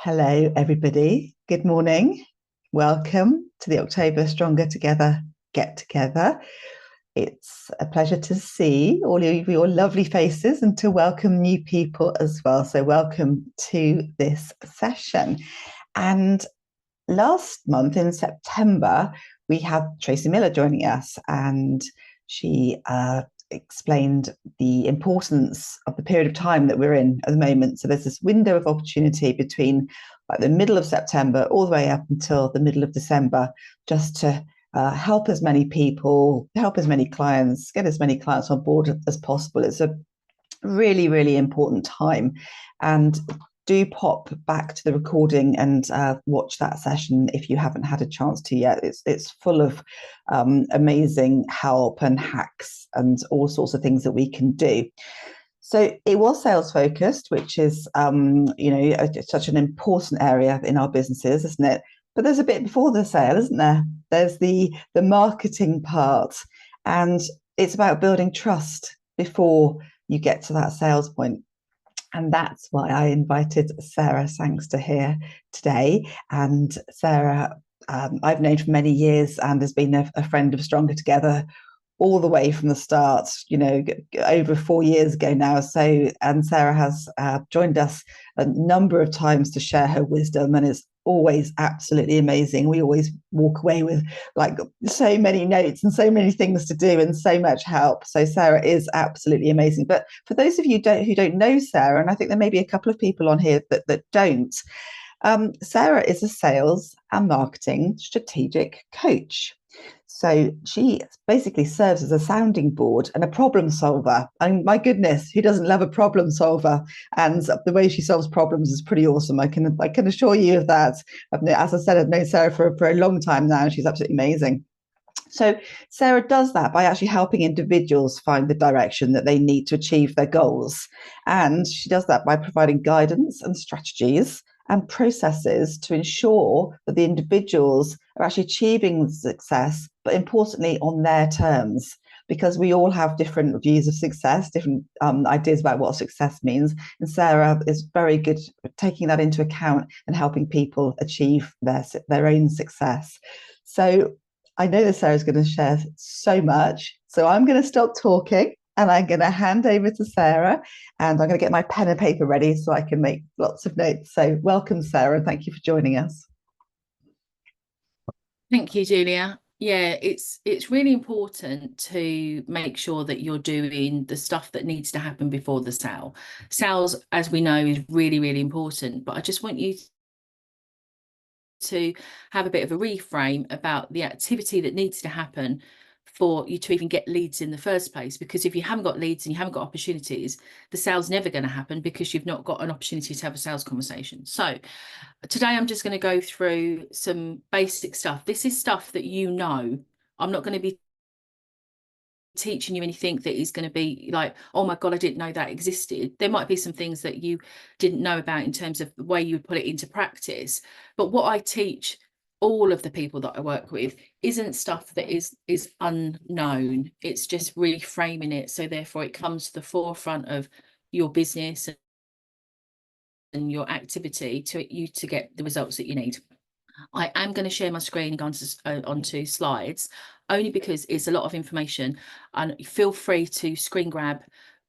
Hello, everybody. Good morning. Welcome to the October Stronger Together Get Together. It's a pleasure to see all of your lovely faces and to welcome new people as well. So welcome to this session. And last month in September, we had Tracy Miller joining us, and she explained the importance of the period of time that we're in at the moment. So there's this window of opportunity between like the middle of September all the way up until the middle of December, just to help as many people, help as many clients, get as many clients on board as possible. It's a really, really important time. And do pop back to the recording and watch that session if you haven't had a chance to yet. It's full of amazing help and hacks and all sorts of things that we can do. So it was sales focused, which is such an important area in our businesses, isn't it? But there's a bit before the sale, isn't there? There's the marketing part, and it's about building trust before you get to that sales point. And that's why I invited Sarah Sangster here today. And Sarah, I've known for many years and has been a friend of Stronger Together all the way from the start, over 4 years ago now. So, and Sarah has joined us a number of times to share her wisdom, and is always absolutely amazing. We always walk away with like so many notes and so many things to do and so much help. So Sarah is absolutely amazing. But for those of you who don't know Sarah, and I think there may be a couple of people on here that don't, Sarah is a sales and marketing strategic coach. So she basically serves as a sounding board and a problem solver. And my goodness, who doesn't love a problem solver? And the way she solves problems is pretty awesome. I can assure you of that. As I said, I've known Sarah for a long time now, and she's absolutely amazing. So Sarah does that by actually helping individuals find the direction that they need to achieve their goals. And she does that by providing guidance and strategies and processes to ensure that the individuals are actually achieving success, but importantly on their terms, because we all have different views of success, different ideas about what success means. And Sarah is very good at taking that into account and helping people achieve their own success. So I know that Sarah's going to share so much. So I'm going to stop talking and I'm going to hand over to Sarah, and I'm going to get my pen and paper ready so I can make lots of notes. So welcome, Sarah, and thank you for joining us. Thank you, Julia. Yeah, it's really important to make sure that you're doing the stuff that needs to happen before the sale. Sales, as we know, is really, really important, but I just want you to have a bit of a reframe about the activity that needs to happen for you to even get leads in the first place. Because if you haven't got leads and you haven't got opportunities, the sale's never going to happen because you've not got an opportunity to have a sales conversation. So today I'm just going to go through some basic stuff. This is stuff that you know. I'm not going to be teaching you anything that is going to be like, oh my God, I didn't know that existed. There might be some things that you didn't know about in terms of the way you would put it into practice. But what I teach all of the people that I work with isn't stuff that is unknown. It's just reframing it. So therefore it comes to the forefront of your business and your activity to get the results that you need. I am going to share my screen and go onto slides, only because it's a lot of information, and feel free to screen grab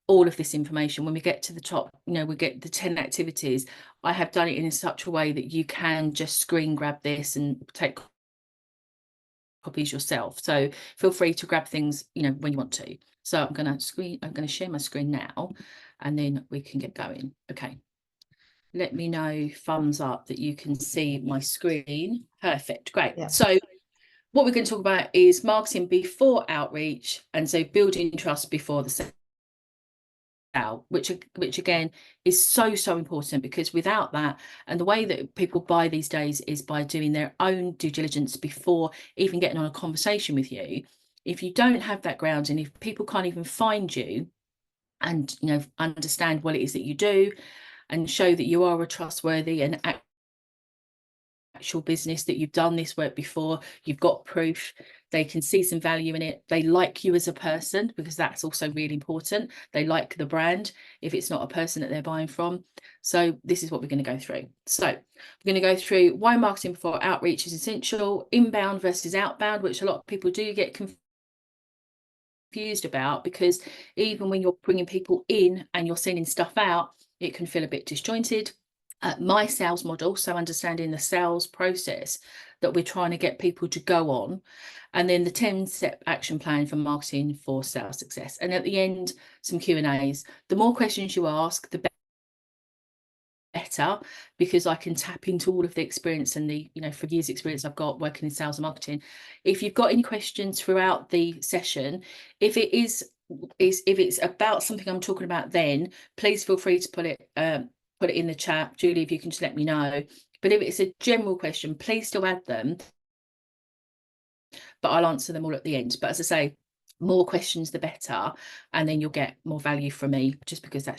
all of this information. When we get to the top, we get the 10 activities. I have done it in such a way that you can just screen grab this and take copies yourself. So feel free to grab things, when you want to. So I'm going to share my screen now, and then we can get going. Okay. Let me know, thumbs up, that you can see my screen. Perfect, great. Yeah. So what we're going to talk about is marketing before outreach, and so building trust before the sale, which again is so important, because without that, and the way that people buy these days is by doing their own due diligence before even getting on a conversation with you. If you don't have that ground, and if people can't even find you and understand what it is that you do, and show that you are a trustworthy and actual business, that you've done this work before, you've got proof, they can see some value in it, they like you as a person, because that's also really important. They like the brand if it's not a person that they're buying from. So this is what we're going to go through. So we're going to go through why marketing before outreach is essential, inbound versus outbound, which a lot of people do get confused about, because even when you're bringing people in and you're sending stuff out, it can feel a bit disjointed. My sales model, so understanding the sales process that we're trying to get people to go on, and then the 10-step action plan for marketing for sales success. And at the end, some Q&As. The more questions you ask, the better, because I can tap into all of the experience and the, for years experience I've got working in sales and marketing. If you've got any questions throughout the session, if it's about something I'm talking about, then please feel free to put it in the chat. Julie, if you can just let me know. But if it's a general question, please still add them, but I'll answer them all at the end. But as I say, more questions the better, and then you'll get more value from me, just because I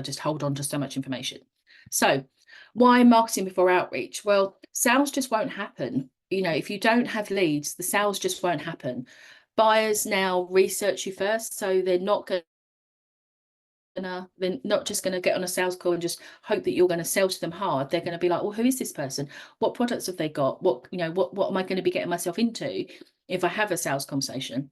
just hold on to so much information. So why marketing before outreach? Well, sales just won't happen. If you don't have leads, the sales just won't happen. Buyers now research you first, so they're not just going to get on a sales call and just hope that you're going to sell to them hard. They're going to be like, well, who is this person? What products have they got? What am I going to be getting myself into if I have a sales conversation?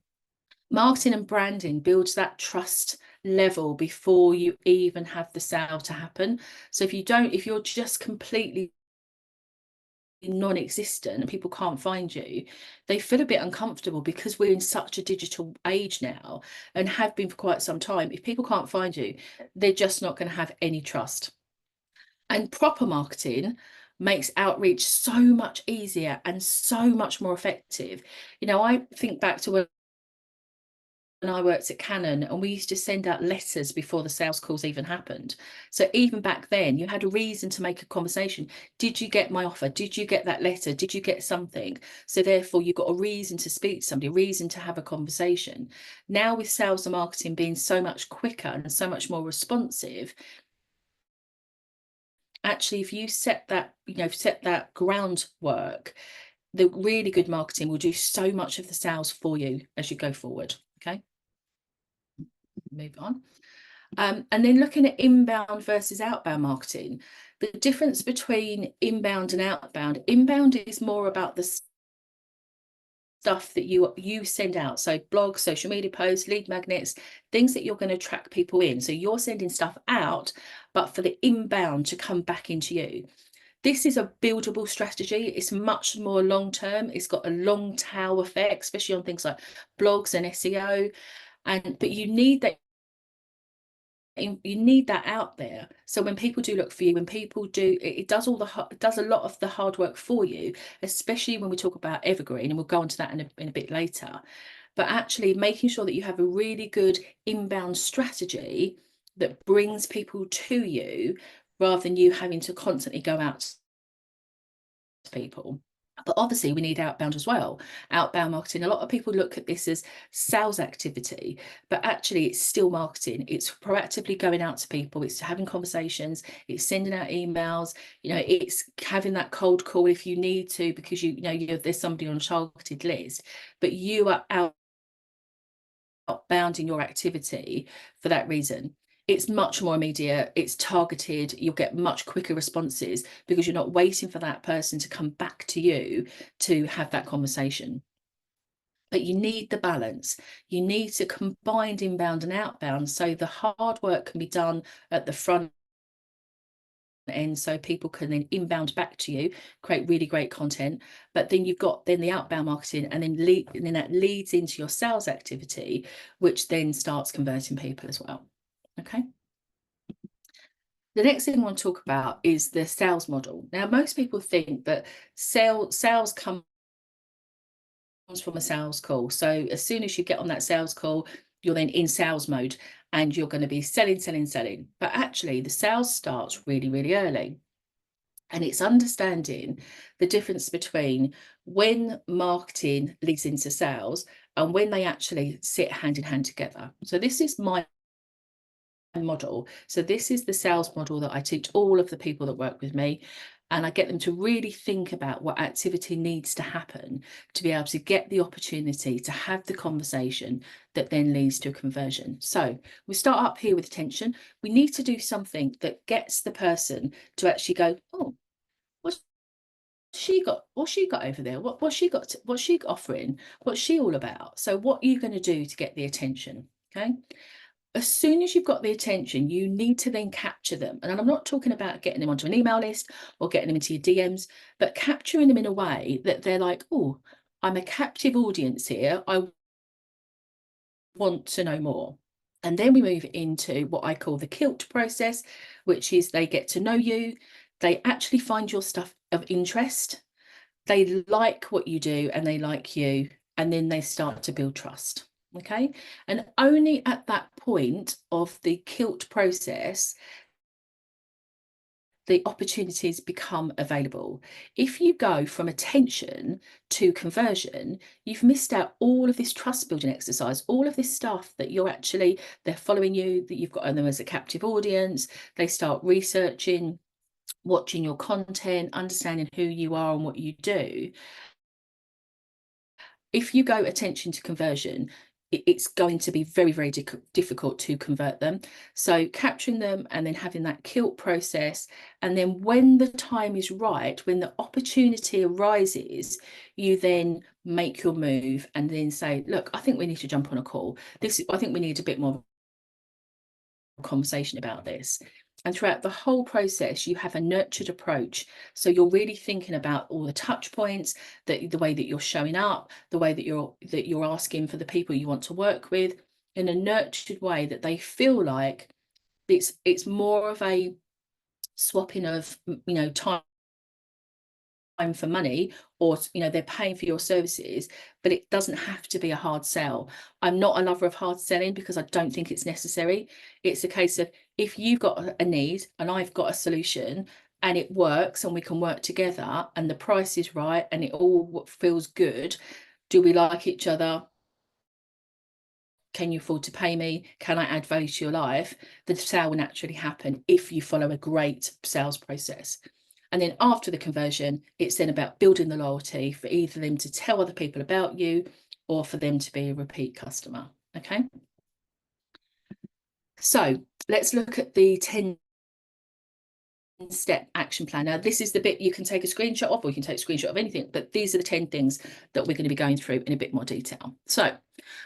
Marketing and branding builds that trust level before you even have the sale to happen. So if you're just completely non-existent and people can't find you, they feel a bit uncomfortable, because we're in such a digital age now, and have been for quite some time. If people can't find you, they're just not going to have any trust. And proper marketing makes outreach so much easier and so much more effective. I think back to when I worked at Canon, and we used to send out letters before the sales calls even happened. So even back then, you had a reason to make a conversation. Did you get my offer? Did you get that letter? Did you get something? So therefore, you've got a reason to speak to somebody, a reason to have a conversation. Now, with sales and marketing being so much quicker and so much more responsive, actually, if you set that groundwork, the really good marketing will do so much of the sales for you as you go forward. Okay. Move on. And then looking at inbound versus outbound marketing, the difference between inbound and outbound is more about the stuff that you send out. So blogs, social media posts, lead magnets, things that you're going to attract people in. So you're sending stuff out, but for the inbound to come back into you. This is a buildable strategy. It's much more long-term. It's got a long tail effect, especially on things like blogs and SEO. But you need that out there. So when people do look for you, when people do, it does a lot of the hard work for you, especially when we talk about evergreen, and we'll go on to that in a bit later. But actually making sure that you have a really good inbound strategy that brings people to you, rather than you having to constantly go out to people. But obviously we need outbound as well. Outbound marketing, a lot of people look at this as sales activity, but actually it's still marketing. It's proactively going out to people, it's having conversations, it's sending out emails, it's having that cold call if you need to, because there's somebody on a targeted list, but you are outbounding your activity for that reason. It's much more immediate, it's targeted, you'll get much quicker responses, because you're not waiting for that person to come back to you to have that conversation. But you need the balance. You need to combine inbound and outbound, so the hard work can be done at the front end, so people can then inbound back to you, create really great content. But then you've got the outbound marketing, and then that leads into your sales activity, which then starts converting people as well. Okay. The next thing I want to talk about is the sales model. Now, most people think that sales comes from a sales call. So as soon as you get on that sales call, you're then in sales mode, and you're going to be selling. But actually, the sales starts really, really early. And it's understanding the difference between when marketing leads into sales and when they actually sit hand in hand together. So this is my model. So this is the sales model that I teach all of the people that work with me. And I get them to really think about what activity needs to happen to be able to get the opportunity to have the conversation that then leads to a conversion. So we start up here with attention. We need to do something that gets the person to actually go, oh, what's she got? What's she got over there? What's she got? What's she offering? What's she all about? So what are you going to do to get the attention? Okay. As soon as you've got the attention, you need to then capture them. And I'm not talking about getting them onto an email list or getting them into your DMs, but capturing them in a way that they're like, oh, I'm a captive audience here. I want to know more. And then we move into what I call the kilt process, which is they get to know you. They actually find your stuff of interest. They like what you do and they like you. And then they start to build trust. Okay. And only at that point of the kilt process, the opportunities become available. If you go from attention to conversion, you've missed out all of this trust building exercise, all of this stuff that they're following you, that you've got them as a captive audience. They start researching, watching your content, understanding who you are and what you do. If you go attention to conversion, it's going to be very, very difficult to convert them. So capturing them and then having that kilt process. And then when the time is right, when the opportunity arises, you then make your move and then say, look, I think we need to jump on a call. I think we need a bit more conversation about this. And throughout the whole process, you have a nurtured approach. So you're really thinking about all the touch points, the way that you're showing up, the way that you're asking for the people you want to work with in a nurtured way that they feel like it's more of a swapping of time for money, or they're paying for your services, but it doesn't have to be a hard sell. I'm not a lover of hard selling because I don't think it's necessary. It's a case of, if you've got a need and I've got a solution and it works and we can work together and the price is right and it all feels good, do we like each other? Can you afford to pay me? Can I add value to your life? The sale will naturally happen if you follow a great sales process. And then after the conversion, it's then about building the loyalty for either them to tell other people about you or for them to be a repeat customer. Okay. So let's look at the 10-step action plan. Now, this is the bit you can take a screenshot of, or you can take a screenshot of anything, but these are the 10 things that we're going to be going through in a bit more detail. So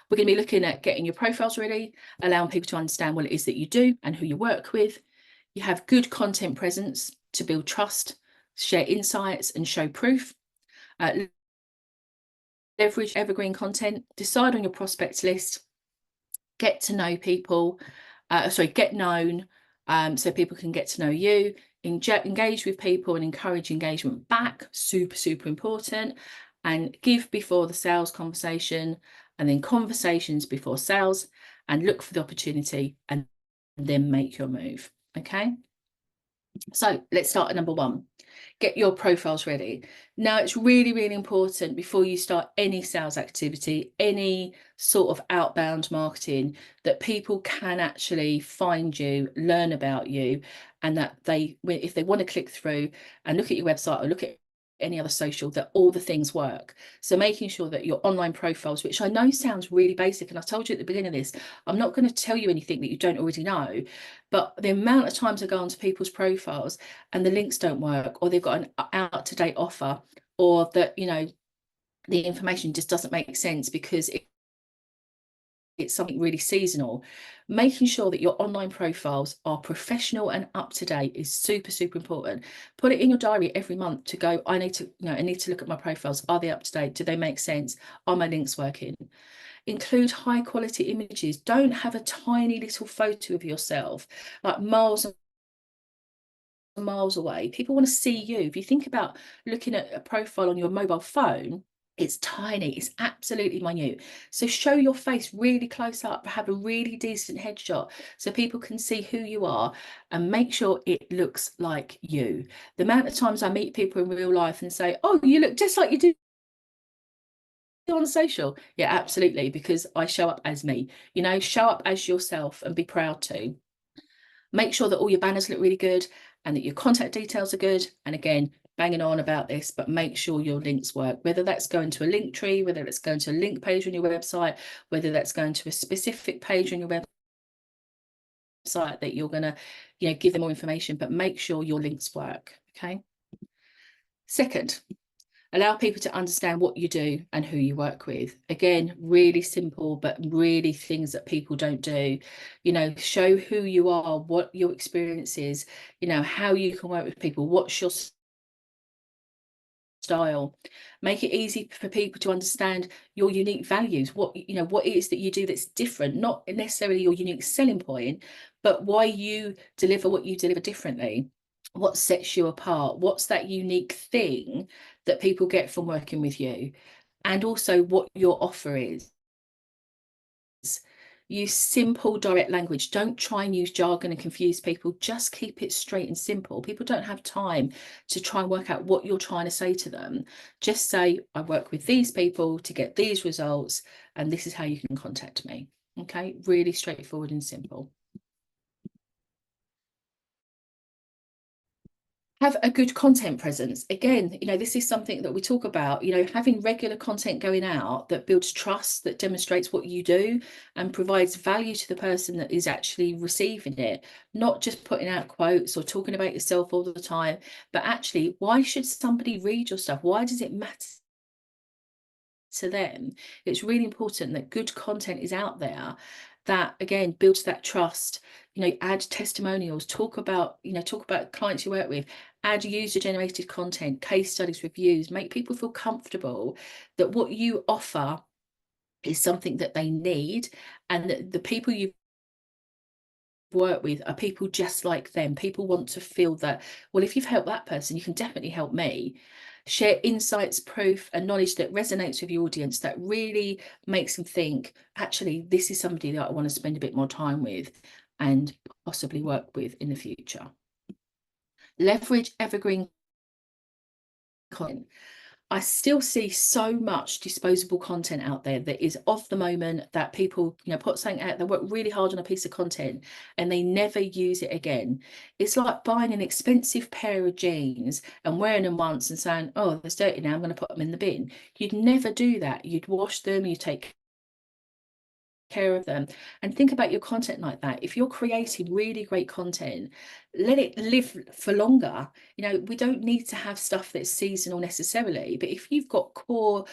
we're going to be looking at getting your profiles ready, allowing people to understand what it is that you do and who you work with. You have good content presence to build trust, share insights and show proof. Leverage evergreen content, decide on your prospect list, get to know people, get known, so people can get to know you, engage with people and encourage engagement back, super, super important, and give before the sales conversation, and then conversations before sales, and look for the opportunity and then make your move. Okay. So let's start at number 1. Get your profiles ready. Now, it's really, really important before you start any sales activity, any sort of outbound marketing, that people can actually find you, learn about you, and that if they want to click through and look at your website or look at any other social, that all the things work. So making sure that your online profiles, which I know sounds really basic, and I told you at the beginning of this, I'm not going to tell you anything that you don't already know, but the amount of times I go onto people's profiles and the links don't work, or they've got an out-to-date offer, or that the information just doesn't make sense because it's something really seasonal. Making sure that your online profiles are professional and up to date is super, super important. Put it in your diary every month to go, I need to look at my profiles. Are they up to date? Do they make sense? Are my links working? Include high quality images. Don't have a tiny little photo of yourself like miles and miles away. People want to see you. If you think about looking at a profile on your mobile phone, it's tiny, it's absolutely minute. So show your face really close up, have a really decent headshot so people can see who you are, and make sure it looks like you. The amount of times I meet people in real life and say, oh, you look just like you do on social. Yeah, absolutely, because I show up as me. Show up as yourself and be proud to. Make sure that all your banners look really good, and that your contact details are good. And again, banging on about this, but make sure your links work, whether that's going to a link tree, whether it's going to a link page on your website, whether that's going to a specific page on your website that you're going to, give them more information, but make sure your links work. Okay. Second, allow people to understand what you do and who you work with. Again, really simple, but really things that people don't do. Show who you are, what your experience is, how you can work with people, what's your style. Make it easy for people to understand your unique values, what it is that you do that's different, not necessarily your unique selling point, but why you deliver what you deliver differently. What sets you apart? What's that unique thing that people get from working with you? And also what your offer is. Use simple, direct language. Don't try and use jargon and confuse people. Just keep it straight and simple. People don't have time to try and work out what you're trying to say to them. Just say, I work with these people to get these results, and this is how you can contact me. Okay, really straightforward and simple. Have a good content presence. Again, this is something that we talk about, having regular content going out that builds trust, that demonstrates what you do and provides value to the person that is actually receiving it, not just putting out quotes or talking about yourself all the time, but actually, why should somebody read your stuff? Why does it matter to them? It's really important that good content is out there that again builds that trust. Add testimonials, talk about clients you work with, add user generated content, case studies, reviews, make people feel comfortable that what you offer is something that they need, and that the people you work with are people just like them. People want to feel that, well, if you've helped that person, you can definitely help me. Share insights, proof, and knowledge that resonates with your audience, that really makes them think, actually, this is somebody that I want to spend a bit more time with and possibly work with in the future. Leverage evergreen content. I still see so much disposable content out there that is of the moment, that people, put something out, they work really hard on a piece of content and they never use it again. It's like buying an expensive pair of jeans and wearing them once and saying, oh, they're dirty now, I'm going to put them in the bin. You'd never do that. You'd wash them, you take care of them, and think about your content like that. If you're creating really great content, let it live for longer. We don't need to have stuff that's seasonal necessarily, but if you've got core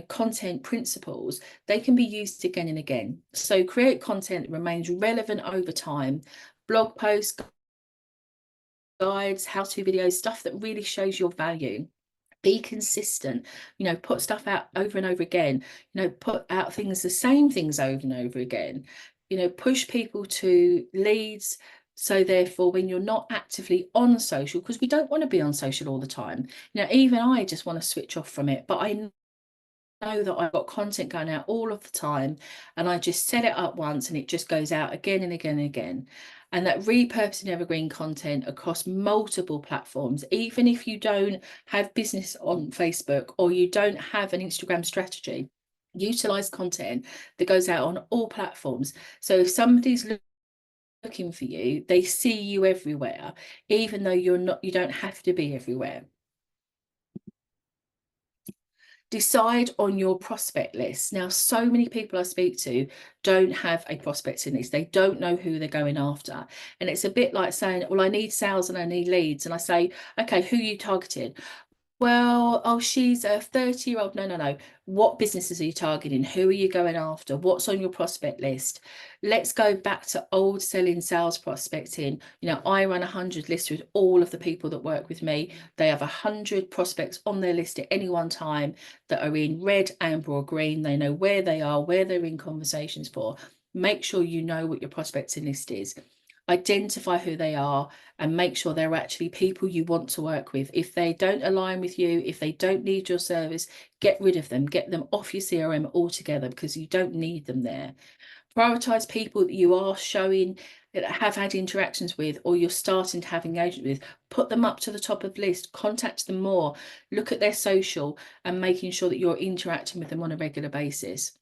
content principles, they can be used again and again. So create content that remains relevant over time. Blog posts, guides, how-to videos, stuff that really shows your value. Be consistent, put stuff out over and over again, put out the same things over and over again, push people to leads. So therefore, when you're not actively on social, because we don't want to be on social all the time, even I just want to switch off from it, but I know that I've got content going out all of the time, and I just set it up once and it just goes out again and again and again. And that repurposing evergreen content across multiple platforms, even if you don't have business on Facebook or you don't have an Instagram strategy, utilize content that goes out on all platforms. So if somebody's looking for you, they see you everywhere, even though you don't have to be everywhere. Decide on your prospect list. Now, so many people I speak to don't have a prospecting list. They don't know who they're going after. And it's a bit like saying, well, I need sales and I need leads. And I say, okay, who are you targeting? Well, oh, she's a 30-year-old. No. What businesses are you targeting? Who are you going after? What's on your prospect list? Let's go back to old selling sales prospecting. I run 100 lists with all of the people that work with me. They have 100 prospects on their list at any one time that are in red, amber, or green. They know where they are, where they're in conversations for. Make sure you know what your prospecting list is. Identify who they are and make sure they're actually people you want to work with. If they don't align with you, if they don't need your service, get rid of them, get them off your CRM altogether, because you don't need them there. Prioritize people that you are showing that have had interactions with, or you're starting to have engagement with. Put them up to the top of the list, contact them more, look at their social, and making sure that you're interacting with them on a regular basis.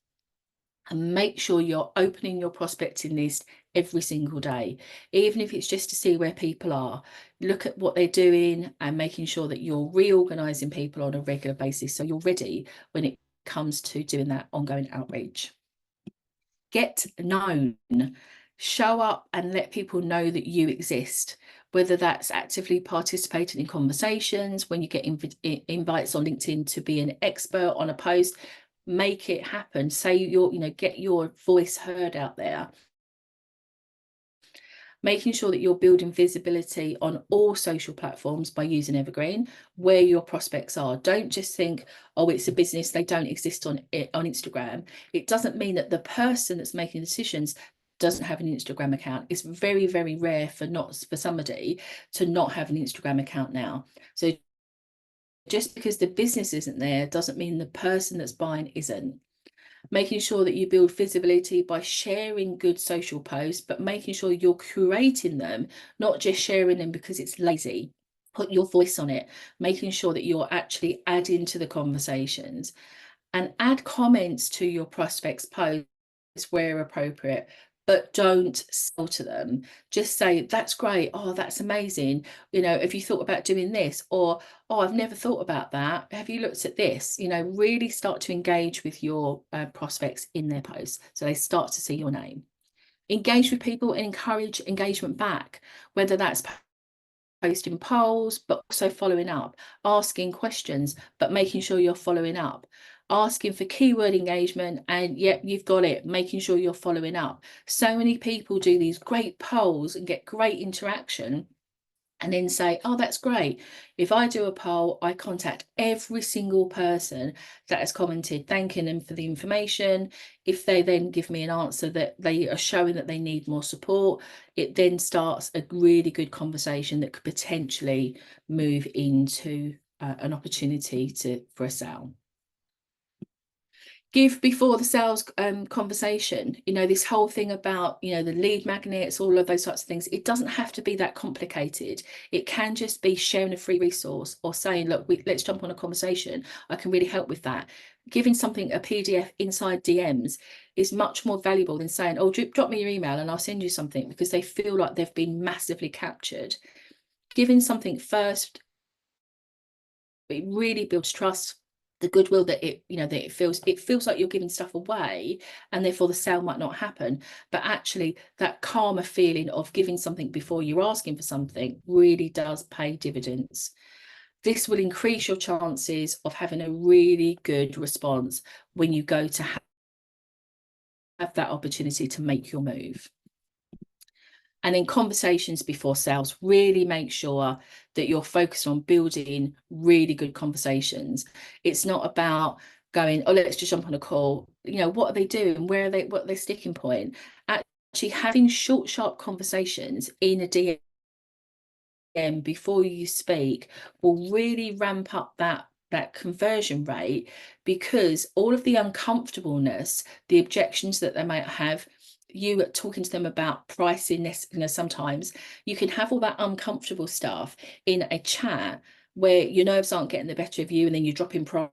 and make sure you're opening your prospecting list every single day, even if it's just to see where people are. Look at what they're doing and making sure that you're reorganizing people on a regular basis so you're ready when it comes to doing that ongoing outreach. Get known. Show up and let people know that you exist, whether that's actively participating in conversations, when you get invites on LinkedIn to be an expert on a post. Make it happen. Say get your voice heard out there. Making sure that you're building visibility on all social platforms by using Evergreen, where your prospects are. Don't just think, oh, it's a business, they don't exist on Instagram. It doesn't mean that the person that's making decisions doesn't have an Instagram account. It's very, very rare for somebody to not have an Instagram account now. So just because the business isn't there doesn't mean the person that's buying isn't. Making sure that you build visibility by sharing good social posts, but making sure you're curating them, not just sharing them because it's lazy. Put your voice on it, making sure that you're actually adding to the conversations, and add comments to your prospects' posts where appropriate, but don't sell to them. Just say, that's great. Oh, that's amazing. Have you thought about doing this? Or, oh, I've never thought about that. Have you looked at this? Really start to engage with your prospects in their posts so they start to see your name. Engage with people and encourage engagement back, whether that's posting polls, but also following up, asking questions, but making sure you're following up, asking for keyword engagement, and yep, you've got it, making sure you're following up. So many people do these great polls and get great interaction and then say, oh, that's great. If I do a poll, I contact every single person that has commented, thanking them for the information. If they then give me an answer that they are showing that they need more support, it then starts a really good conversation that could potentially move into an opportunity for a sale. Give before the sales conversation. This whole thing about the lead magnets, all of those sorts of things, it doesn't have to be that complicated. It can just be sharing a free resource or saying, look, let's jump on a conversation, I can really help with that. Giving something a PDF inside DMs is much more valuable than saying, oh, drop me your email and I'll send you something, because they feel like they've been massively captured. Giving something first, it really builds trust, the goodwill that it feels like you're giving stuff away, and therefore the sale might not happen. But actually that calmer feeling of giving something before you're asking for something really does pay dividends. This will increase your chances of having a really good response when you go to have that opportunity to make your move. And in conversations before sales, really make sure that you're focused on building really good conversations. It's not about going, oh, let's just jump on a call. What are they doing? Where are they? What are their sticking point? Actually having short, sharp conversations in a DM before you speak will really ramp up that conversion rate, because all of the uncomfortableness, the objections that they might have, you talking to them about pricing this, sometimes you can have all that uncomfortable stuff in a chat where your nerves aren't getting the better of you, and then you drop in price,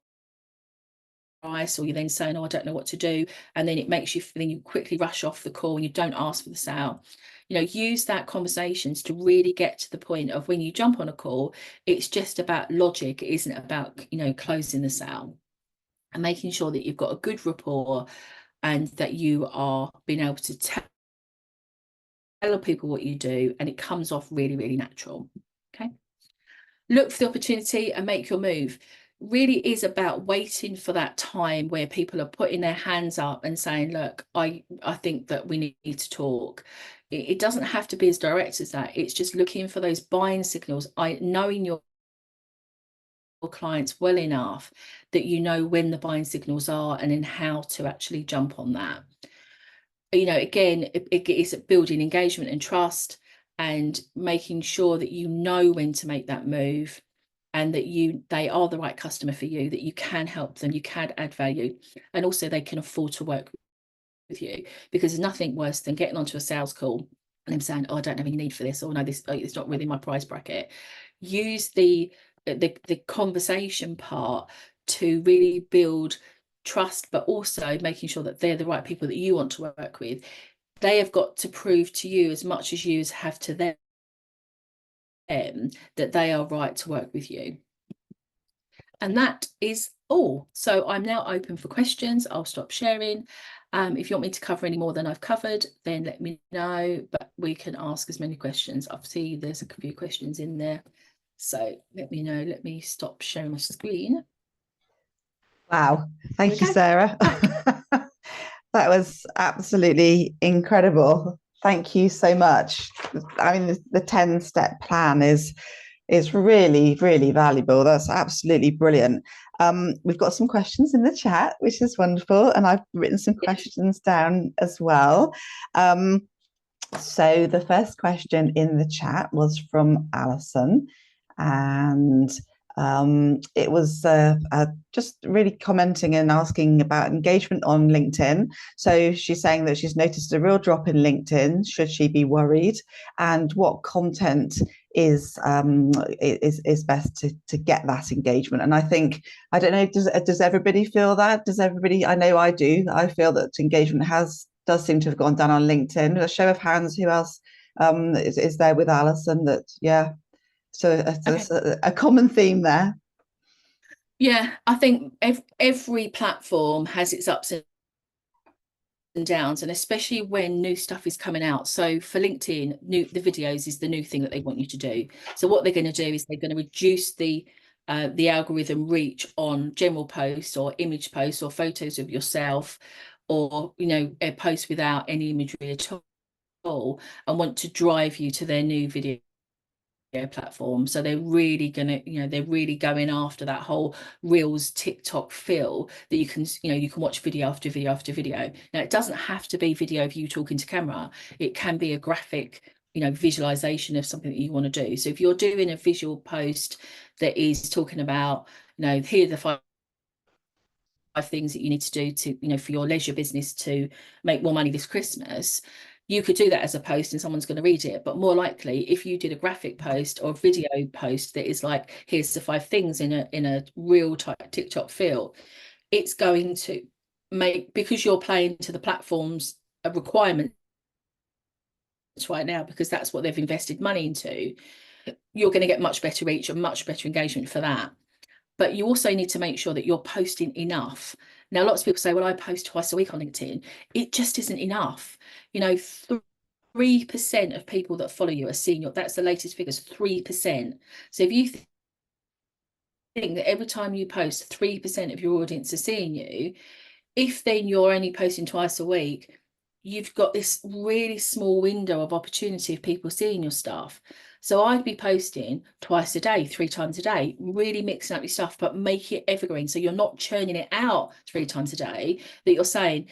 or you're then saying, oh, I don't know what to do, and then it makes you, then you quickly rush off the call and you don't ask for the sale. Use that conversations to really get to the point of when you jump on a call, it's just about logic. It isn't about closing the sale, and making sure that you've got a good rapport and that you are being able to tell people what you do, and it comes off really, really natural. Okay. Look for the opportunity and make your move. Really is about waiting for that time where people are putting their hands up and saying, look, I think that we need to talk. It doesn't have to be as direct as that. It's just looking for those buying signals, knowing your clients well enough that you know when the buying signals are, and then how to actually jump on that. Again, it is building engagement and trust, and making sure that you know when to make that move, and that they are the right customer for you, that you can help them, you can add value, and also they can afford to work with you, because there's nothing worse than getting onto a sales call and them saying, oh, I don't have any need for this, or no, this it's not within my price bracket. Use the conversation part to really build trust, but also making sure that they're the right people that you want to work with. They have got to prove to you as much as you have to them that they are right to work with you. And that is all. So I'm now open for questions. I'll stop sharing. If you want me to cover any more than I've covered, then let me know, but we can ask as many questions. I see there's a few questions in there. So let me know. Let me stop sharing my screen. Wow. Thank you, Sarah. That was absolutely incredible. Thank you so much. I mean, the 10-step plan is really, really valuable. That's absolutely brilliant. We've got some questions in the chat, which is wonderful. And I've written some questions down as well. So the first question in the chat was from Alison, and it was just really commenting and asking about engagement on LinkedIn. So she's saying that she's noticed a real drop in LinkedIn. Should she be worried? And what content is best to get that engagement? And I think, I don't know, does everybody feel that? Does everybody? I know I do. I feel that engagement does seem to have gone down on LinkedIn. A show of hands, who else is there with Alison? That, yeah. So there's a common theme there. Yeah, I think every platform has its ups and downs, and especially when new stuff is coming out. So for LinkedIn, the videos is the new thing that they want you to do. So what they're going to do is they're going to reduce the algorithm reach on general posts or image posts or photos of yourself, or a post without any imagery at all, and want to drive you to their new video platform. So they're really they're really going after that whole Reels TikTok feel that you can watch video after video after video. Now, it doesn't have to be video of you talking to camera. It can be a graphic visualization of something that you want to do. So if you're doing a visual post that is talking about, here are the five things that you need to do to for your leisure business to make more money this Christmas, you could do that as a post and someone's going to read it. But more likely, if you did a graphic post or a video post that is like, here's the 5 things in a real type TikTok feel, it's going to make, because you're playing to the platform's requirements right now, because that's what they've invested money into, you're going to get much better reach and much better engagement for that. But you also need to make sure that you're posting enough. Now, lots of people say, well, I post twice a week on LinkedIn. It just isn't enough. 3% of people that follow you are seeing that's the latest figures, 3%. So if you think that every time you post, 3% of your audience are seeing you, if then you're only posting twice a week, you've got this really small window of opportunity of people seeing your stuff. So I'd be posting twice a day, 3 times a day, really mixing up your stuff, but make it evergreen. So you're not churning it out 3 times a day, that you're saying,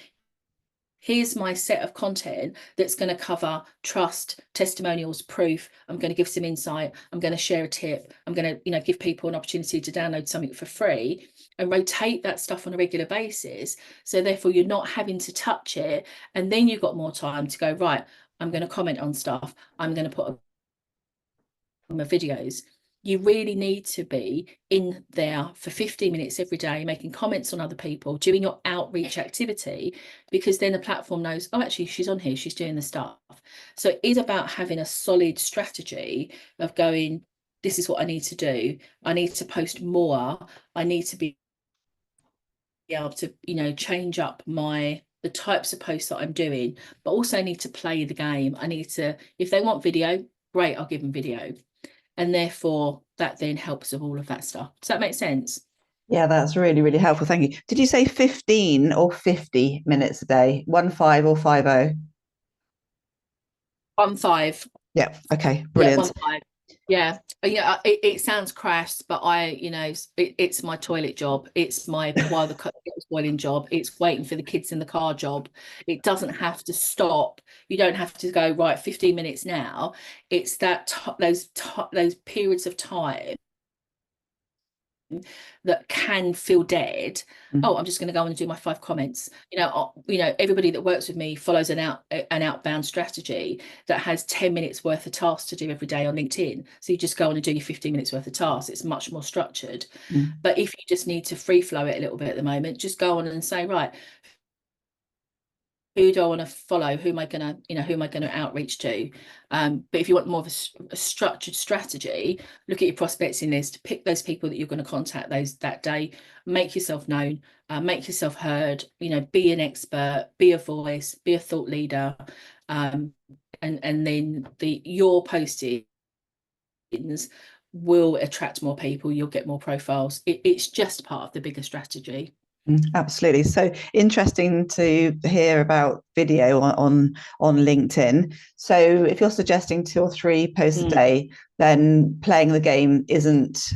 here's my set of content that's going to cover trust, testimonials, proof. I'm going to give some insight. I'm going to share a tip. I'm going to, give people an opportunity to download something for free, and rotate that stuff on a regular basis. So therefore you're not having to touch it. And then you've got more time to go, right, I'm going to comment on stuff. I'm going to put on my videos. You really need to be in there for 15 minutes every day, making comments on other people, doing your outreach activity, because then the platform knows, oh, actually, she's on here, she's doing the stuff. So it is about having a solid strategy of going, this is what I need to do. I need to post more. I need to be able to, change up the types of posts that I'm doing, but also need to play the game. I need to, if they want video, great, I'll give them video. And therefore that then helps with all of that stuff. Does that make sense? Yeah, that's really, really helpful. Thank you. Did you say 15 or 50 minutes a day? 15 or 50? 15. Yeah. Okay. Yeah, Brilliant. 15. Yeah. It sounds crass, but it's my toilet job. It's my while the kettle's boiling job. It's waiting for the kids in the car job. It doesn't have to stop. You don't have to go, right, 15 minutes now. It's those periods of time that can feel dead. Mm. Oh, I'm just going to go on and do my 5 comments. Everybody that works with me follows an outbound strategy that has 10 minutes worth of tasks to do every day on LinkedIn. So you just go on and do your 15 minutes worth of tasks. It's much more structured. Mm. But if you just need to free flow it a little bit at the moment, just go on and say, right, who do I want to follow? Who am I going to, who am I going to outreach to? But if you want more of a structured strategy, look at your prospecting list, pick those people that you're going to contact that day, make yourself known, make yourself heard, be an expert, be a voice, be a thought leader. And then your postings will attract more people, you'll get more profiles. It's just part of the bigger strategy. Absolutely. So interesting to hear about video on LinkedIn. So if you're suggesting 2 or 3 posts a day, then playing the game isn't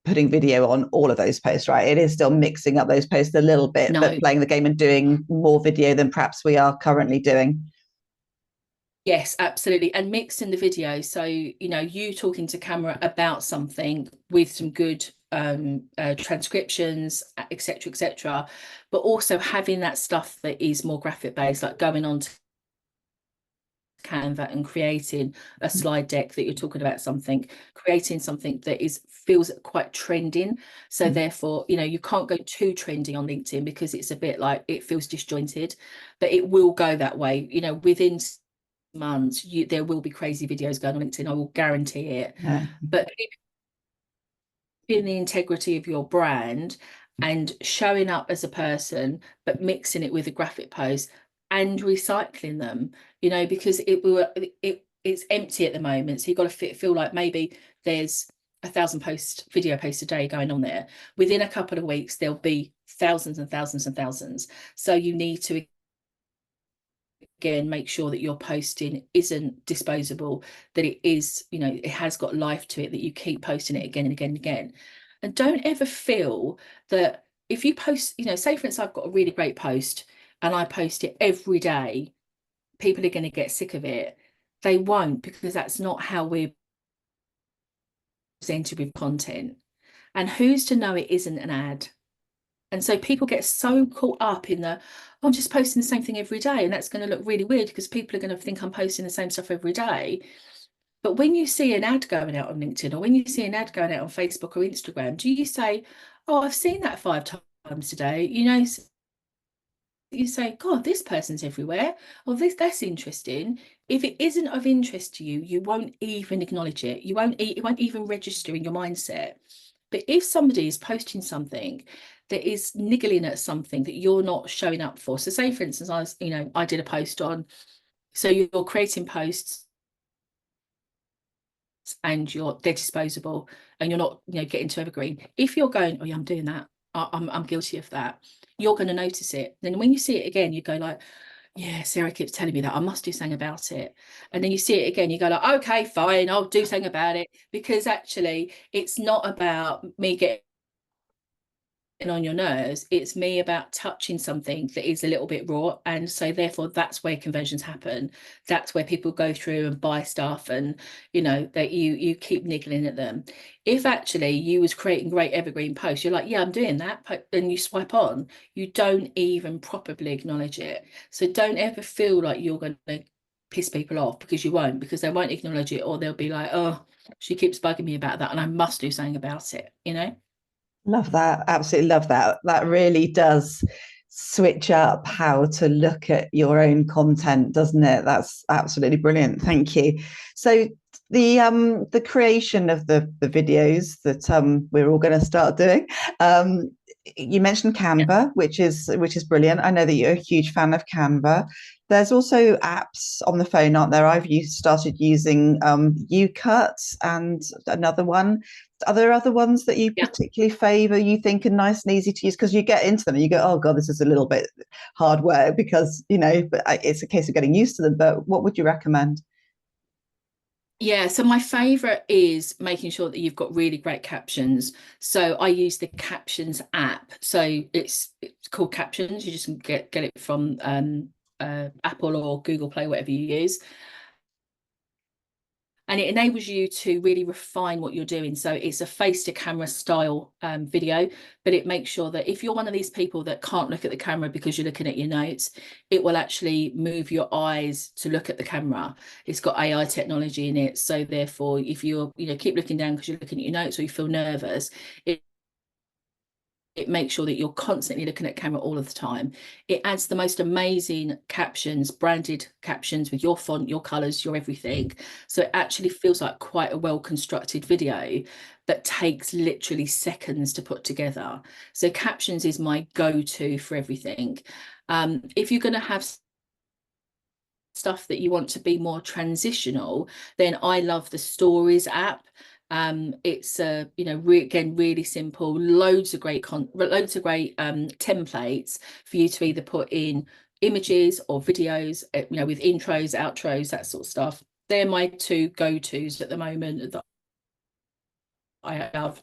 putting video on all of those posts, right? It is still mixing up those posts a little bit, No. but playing the game and doing more video than perhaps we are currently doing. Yes, absolutely. And mixing the video. So, you talking to camera about something with some good transcriptions, etc., etc., but also having that stuff that is more graphic based, like going on to Canva and creating a slide deck that you're talking about something, creating something that feels quite trending. So therefore, you can't go too trendy on LinkedIn because it's a bit like it feels disjointed, but it will go that way. Within months, there will be crazy videos going on LinkedIn. I will guarantee it. Yeah. But keeping the integrity of your brand and showing up as a person, but mixing it with a graphic post and recycling them, because it's empty at the moment. So you've got to feel like maybe there's 1,000 video posts a day going on there. Within a couple of weeks, there'll be thousands and thousands and thousands. So you need to again make sure that your posting isn't disposable, that it is, it has got life to it, that you keep posting it again and again and again. And don't ever feel that if you post, say for instance, I've got a really great post and I post it every day, people are going to get sick of it. They won't, because that's not how we're presented with content. And who's to know it isn't an ad? And so people get so caught up in I'm just posting the same thing every day. And that's going to look really weird because people are going to think I'm posting the same stuff every day. But when you see an ad going out on LinkedIn, or when you see an ad going out on Facebook or Instagram, do you say, oh, I've seen that 5 times today? You say, God, this person's everywhere. Or that's interesting. If it isn't of interest to you, you won't even acknowledge it. It won't even register in your mindset. But if somebody is posting something that is niggling at something that you're not showing up for. So say, for instance, I did a post on, so you're creating posts and they're disposable and you're not, getting to evergreen. If you're going, oh yeah, I'm doing that. I'm guilty of that. You're going to notice it. Then when you see it again, you go like, yeah, Sarah keeps telling me that I must do something about it. And then you see it again, you go like, okay, fine, I'll do something about it. Because actually it's not about me getting on your nerves, it's me about touching something that is a little bit raw. And so therefore that's where conversions happen. That's where people go through and buy stuff, and that you keep niggling at them. If actually you was creating great evergreen posts, you're like, yeah, I'm doing that, and you swipe on, you don't even properly acknowledge it. So don't ever feel like you're going to piss people off, because you won't, because they won't acknowledge it, or they'll be like, oh, she keeps bugging me about that and I must do something about it. Love that. Absolutely love that. That really does switch up how to look at your own content, doesn't it? That's absolutely brilliant. Thank you. So the creation of the videos that we're all going to start doing. You mentioned Canva, which is brilliant. I know that you're a huge fan of Canva. There's also apps on the phone, aren't there? I've started using UCut and another one. Are there other ones that you Yeah. particularly favour, you think are nice and easy to use? Because you get into them and you go, oh God, this is a little bit hard work, because, but it's a case of getting used to them. But what would you recommend? Yeah, so my favorite is making sure that you've got really great captions. So I use the Captions app. So it's called Captions. You just get it from Apple or Google Play, whatever you use. and it enables you to really refine what you're doing. So it's a face to camera style video, but it makes sure that if you're one of these people that can't look at the camera because you're looking at your notes, it will actually move your eyes to look at the camera. It's got AI technology in it, so therefore if you're, keep looking down because you're looking at your notes or you feel nervous, it makes sure that you're constantly looking at camera all of the time. It adds the most amazing captions, branded captions with your font, your colors, your everything. So it actually feels like quite a well-constructed video that takes literally seconds to put together. So captions is my go-to for everything. If you're going to have stuff that you want to be more transitional, then I love the Stories app. It's again, really simple, loads of great templates for you to either put in images or videos, with intros, outros, that sort of stuff. They're my two go-tos at the moment that I love.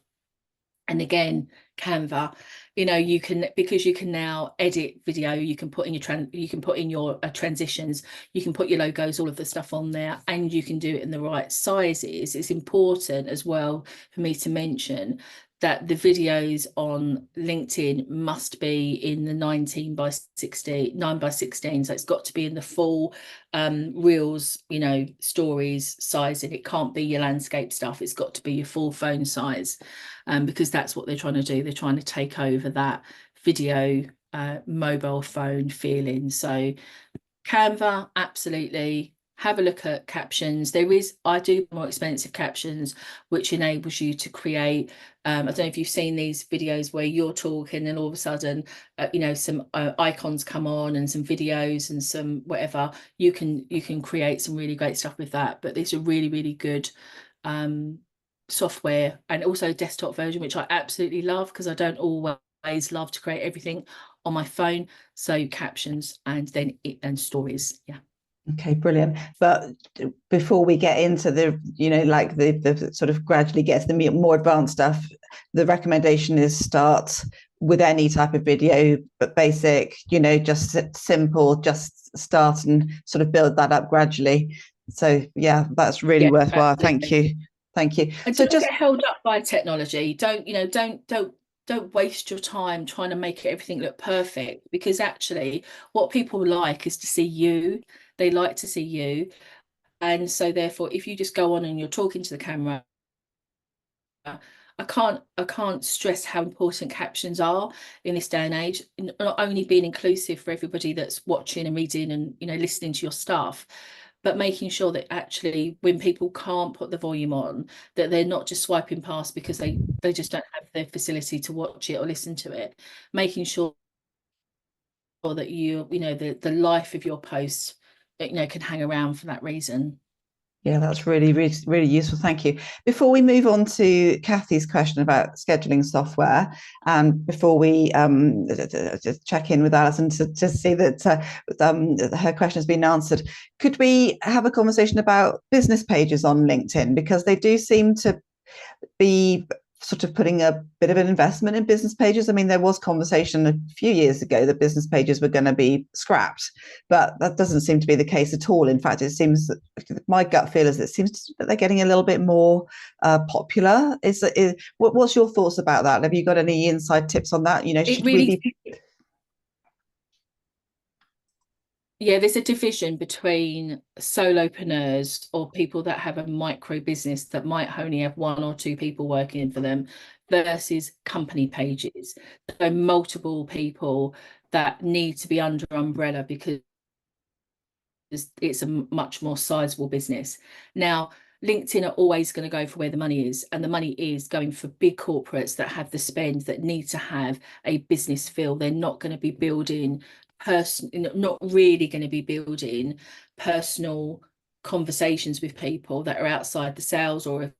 And again, Canva, because you can now edit video, you can put in your transitions, you can put your logos, all of the stuff on there, and you can do it in the right sizes. It's important as well for me to mention that the videos on LinkedIn must be in the 19 by 16, 9 by 16. So it's got to be in the full reels, stories size, and it can't be your landscape stuff. It's got to be your full phone size, because that's what they're trying to do. They're trying to take over that video mobile phone feeling. So Canva, absolutely. Have a look at captions. I do more expensive captions, which enables you to create. I don't know if you've seen these videos where you're talking and all of a sudden, some icons come on and some videos and some whatever. You can create some really great stuff with that. But these are really, really good software, and also desktop version, which I absolutely love because I don't always love to create everything on my phone. So captions and then stories. Yeah. Okay, brilliant. But before we get into the, like the sort of gradually get to the more advanced stuff, the recommendation is start with any type of video, but basic, just simple, just start and sort of build that up gradually. So yeah, that's really worthwhile. Absolutely. Thank you. And So don't just get held up by technology. Don't waste your time trying to make everything look perfect, because actually what people like is to see you. They like to see you. And so therefore, if you just go on and you're talking to the camera, I can't stress how important captions are in this day and age. Not only being inclusive for everybody that's watching and reading and listening to your stuff, but making sure that actually when people can't put the volume on, that they're not just swiping past because they just don't have the facility to watch it or listen to it. Making sure that the life of your post can hang around for that reason. Yeah, that's really, really, really useful. Thank you. Before we move on to Kathy's question about scheduling software, and before we just check in with Alison to see that her question has been answered, could we have a conversation about business pages on LinkedIn? Because they do seem to be sort of putting a bit of an investment in business pages. I mean, there was conversation a few years ago that business pages were going to be scrapped, but that doesn't seem to be the case at all. In fact, it seems, my gut feel is it seems that they're getting a little bit more popular. What's your thoughts about that? Have you got any inside tips on that? Should we be... Yeah, there's a division between solopreneurs or people that have a micro business that might only have one or two people working for them versus company pages. So multiple people that need to be under umbrella because it's a much more sizable business. Now, LinkedIn are always going to go for where the money is, and the money is going for big corporates that have the spend, that need to have a business feel. They're not going to be building not really going to be building personal conversations with people that are outside the sales or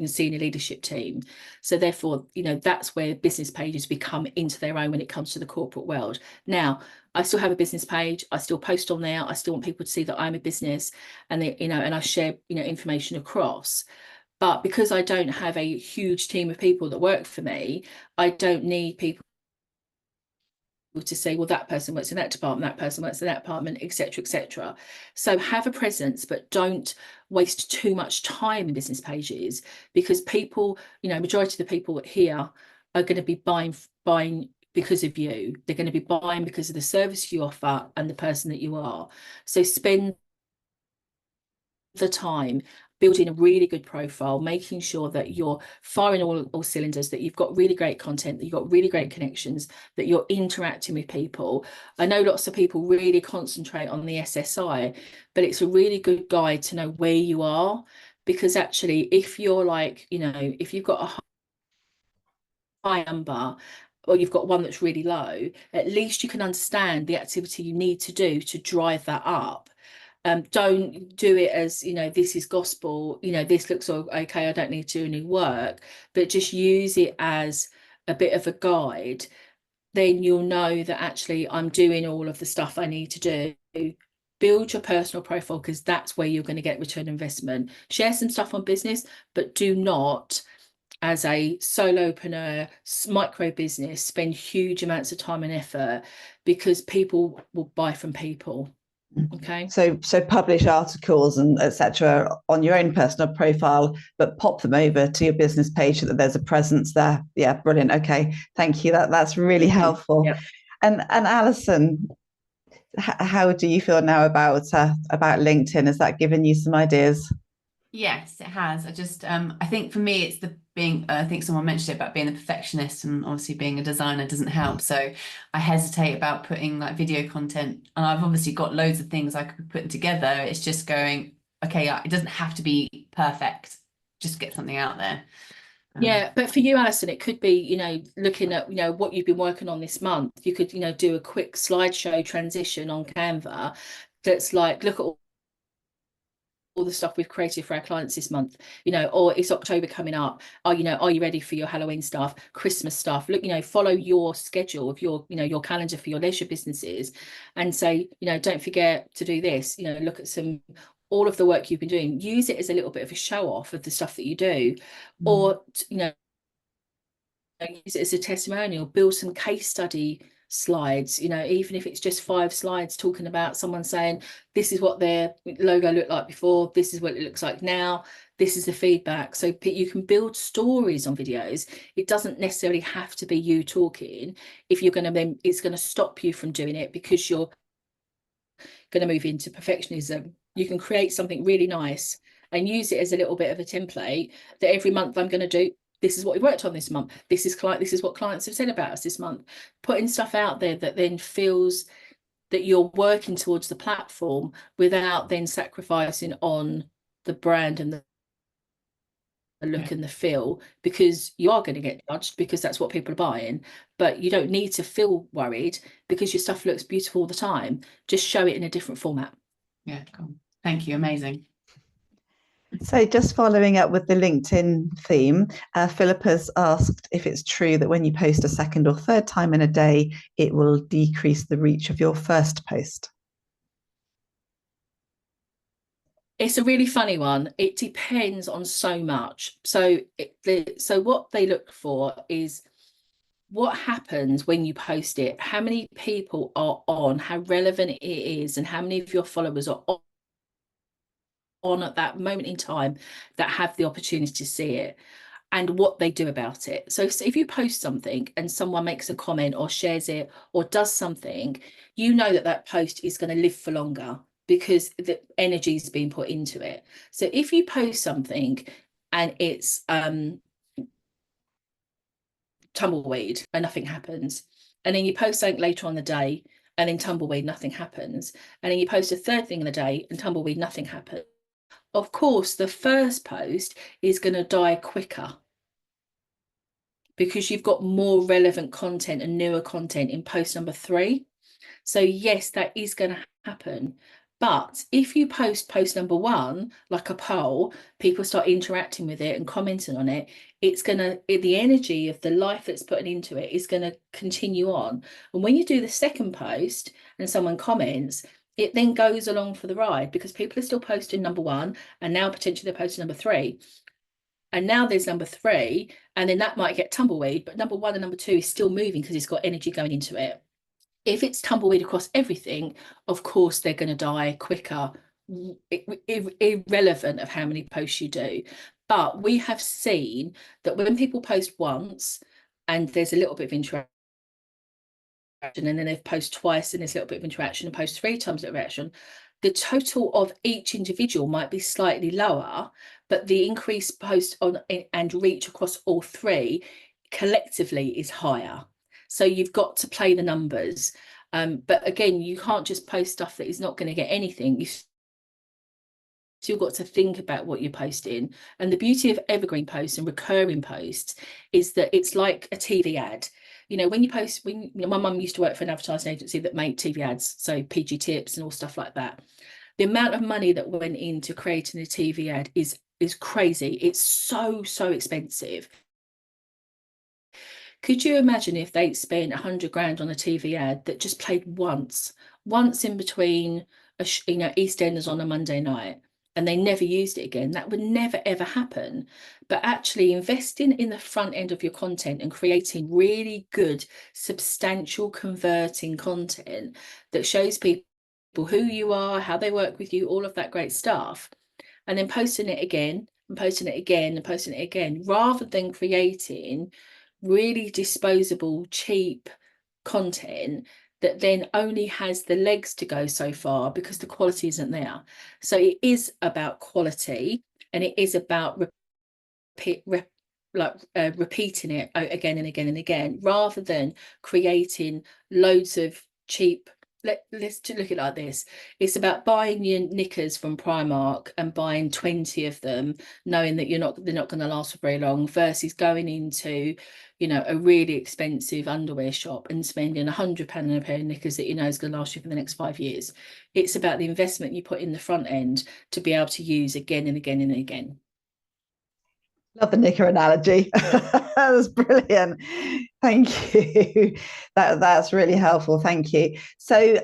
senior leadership team. So therefore, that's where business pages become into their own when it comes to the corporate world. Now, I still have a business page. I still post on there. I still want people to see that I'm a business, and and I share, information across. But because I don't have a huge team of people that work for me, I don't need people to say, well, that person works in that department, that person works in that department, etc., etc. So have a presence, but don't waste too much time in business pages, because people, majority of the people here are going to be buying because of you. They're going to be buying because of the service you offer and the person that you are. So spend the time building a really good profile, making sure that you're firing all cylinders, that you've got really great content, that you've got really great connections, that you're interacting with people. I know lots of people really concentrate on the SSI, but it's a really good guide to know where you are, because actually, if you're like, if you've got a high number, or you've got one that's really low, at least you can understand the activity you need to do to drive that up. Don't do it as, this is gospel, this looks okay, I don't need to do any work, but just use it as a bit of a guide. Then you'll know that actually I'm doing all of the stuff I need to do. Build your personal profile, because that's where you're going to get return investment. Share some stuff on business, but do not, as a solopreneur, micro business, spend huge amounts of time and effort, because people will buy from people. Okay. So publish articles and etc. on your own personal profile, but pop them over to your business page so that there's a presence there. Yeah, brilliant. Okay, thank you. That's really helpful. Yeah. And Alison, how do you feel now about LinkedIn? Has that given you some ideas? Yes, it has. I think for me, it's I think someone mentioned it about being a perfectionist, and obviously being a designer doesn't help. So I hesitate about putting like video content, and I've obviously got loads of things I could be putting together. It's just going, okay, it doesn't have to be perfect. Just get something out there. Yeah, but for you, Alison, it could be, looking at, what you've been working on this month. You could, do a quick slideshow transition on Canva that's like, look at all the stuff we've created for our clients this month, or it's October coming up. Are you ready for your Halloween stuff, Christmas stuff? Look, follow your schedule of your calendar for your leisure businesses, and say, don't forget to do this. Look at all of the work you've been doing. Use it as a little bit of a show off of the stuff that you do, or use it as a testimonial. Build some case study slides, even if it's just 5 slides talking about someone saying, this is what their logo looked like before, this is what it looks like now, this is the feedback. So you can build stories on videos. It doesn't necessarily have to be you talking. If you're going to, then it's going to stop you from doing it, because you're going to move into perfectionism. You can create something really nice and use it as a little bit of a template that every month I'm going to do. This is what we worked on this month. This is what clients have said about us this month. Putting stuff out there that then feels that you're working towards the platform without then sacrificing on the brand and the look and the feel, because you are going to get judged, because that's what people are buying. But you don't need to feel worried, because your stuff looks beautiful all the time. Just show it in a different format. Yeah, cool. Thank you. Amazing. So just following up with the LinkedIn theme, Philip has asked if it's true that when you post a second or third time in a day, it will decrease the reach of your first post. It's a really funny one. It depends on so much. So what they look for is what happens when you post it, how many people are on, how relevant it is, and how many of your followers are on at that moment in time that have the opportunity to see it, and what they do about it. So if you post something and someone makes a comment or shares it or does something, that post is going to live for longer, because the energy is being put into it. So if you post something and it's tumbleweed and nothing happens, and then you post something later on the day and then tumbleweed, nothing happens, and then you post a third thing in the day and tumbleweed, nothing happens, of course the first post is going to die quicker, because you've got more relevant content and newer content in post number 3. So yes, that is going to happen. But if you post number 1, like a poll, people start interacting with it and commenting on it, the energy of the life that's put into it is going to continue on. And when you do the second post and someone comments, it then goes along for the ride, because people are still posting number 1, and now potentially they're posting number 3. And now there's number 3, and then that might get tumbleweed, but number 1 and number 2 is still moving because it's got energy going into it. If it's tumbleweed across everything, of course they're going to die quicker, irrelevant of how many posts you do. But we have seen that when people post once and there's a little bit of interaction, and then they've post twice and there's a little bit of interaction, and post 3 times the interaction, the total of each individual might be slightly lower, but the increased post on and reach across all 3 collectively is higher. So you've got to play the numbers. But again, you can't just post stuff that is not going to get anything. You've still got to think about what you're posting. And the beauty of evergreen posts and recurring posts is that it's like a TV ad. You know, when you post, my mum used to work for an advertising agency that made TV ads, so PG Tips and all stuff like that. The amount of money that went into creating a TV ad is crazy. It's so expensive. Could you imagine if they'd spent 100 grand on a TV ad that just played once in between, EastEnders on a Monday night, and they never used it again? That would never, ever happen. But actually investing in the front end of your content and creating really good, substantial, converting content that shows people who you are, how they work with you, all of that great stuff, and then posting it again and posting it again and posting it again, rather than creating really disposable, cheap content that then only has the legs to go so far because the quality isn't there. So it is about quality, and it is about repeating it again and again and again, rather than creating loads of cheap. Let's look at it like this. It's about buying your knickers from Primark and buying 20 of them, knowing that they're not going to last for very long, versus going into, a really expensive underwear shop and spending £100 on a pair of knickers that is going to last you for the next 5 years. It's about the investment you put in the front end to be able to use again and again and again. Love the knicker analogy. That's brilliant. Thank you. That's really helpful. Thank you. So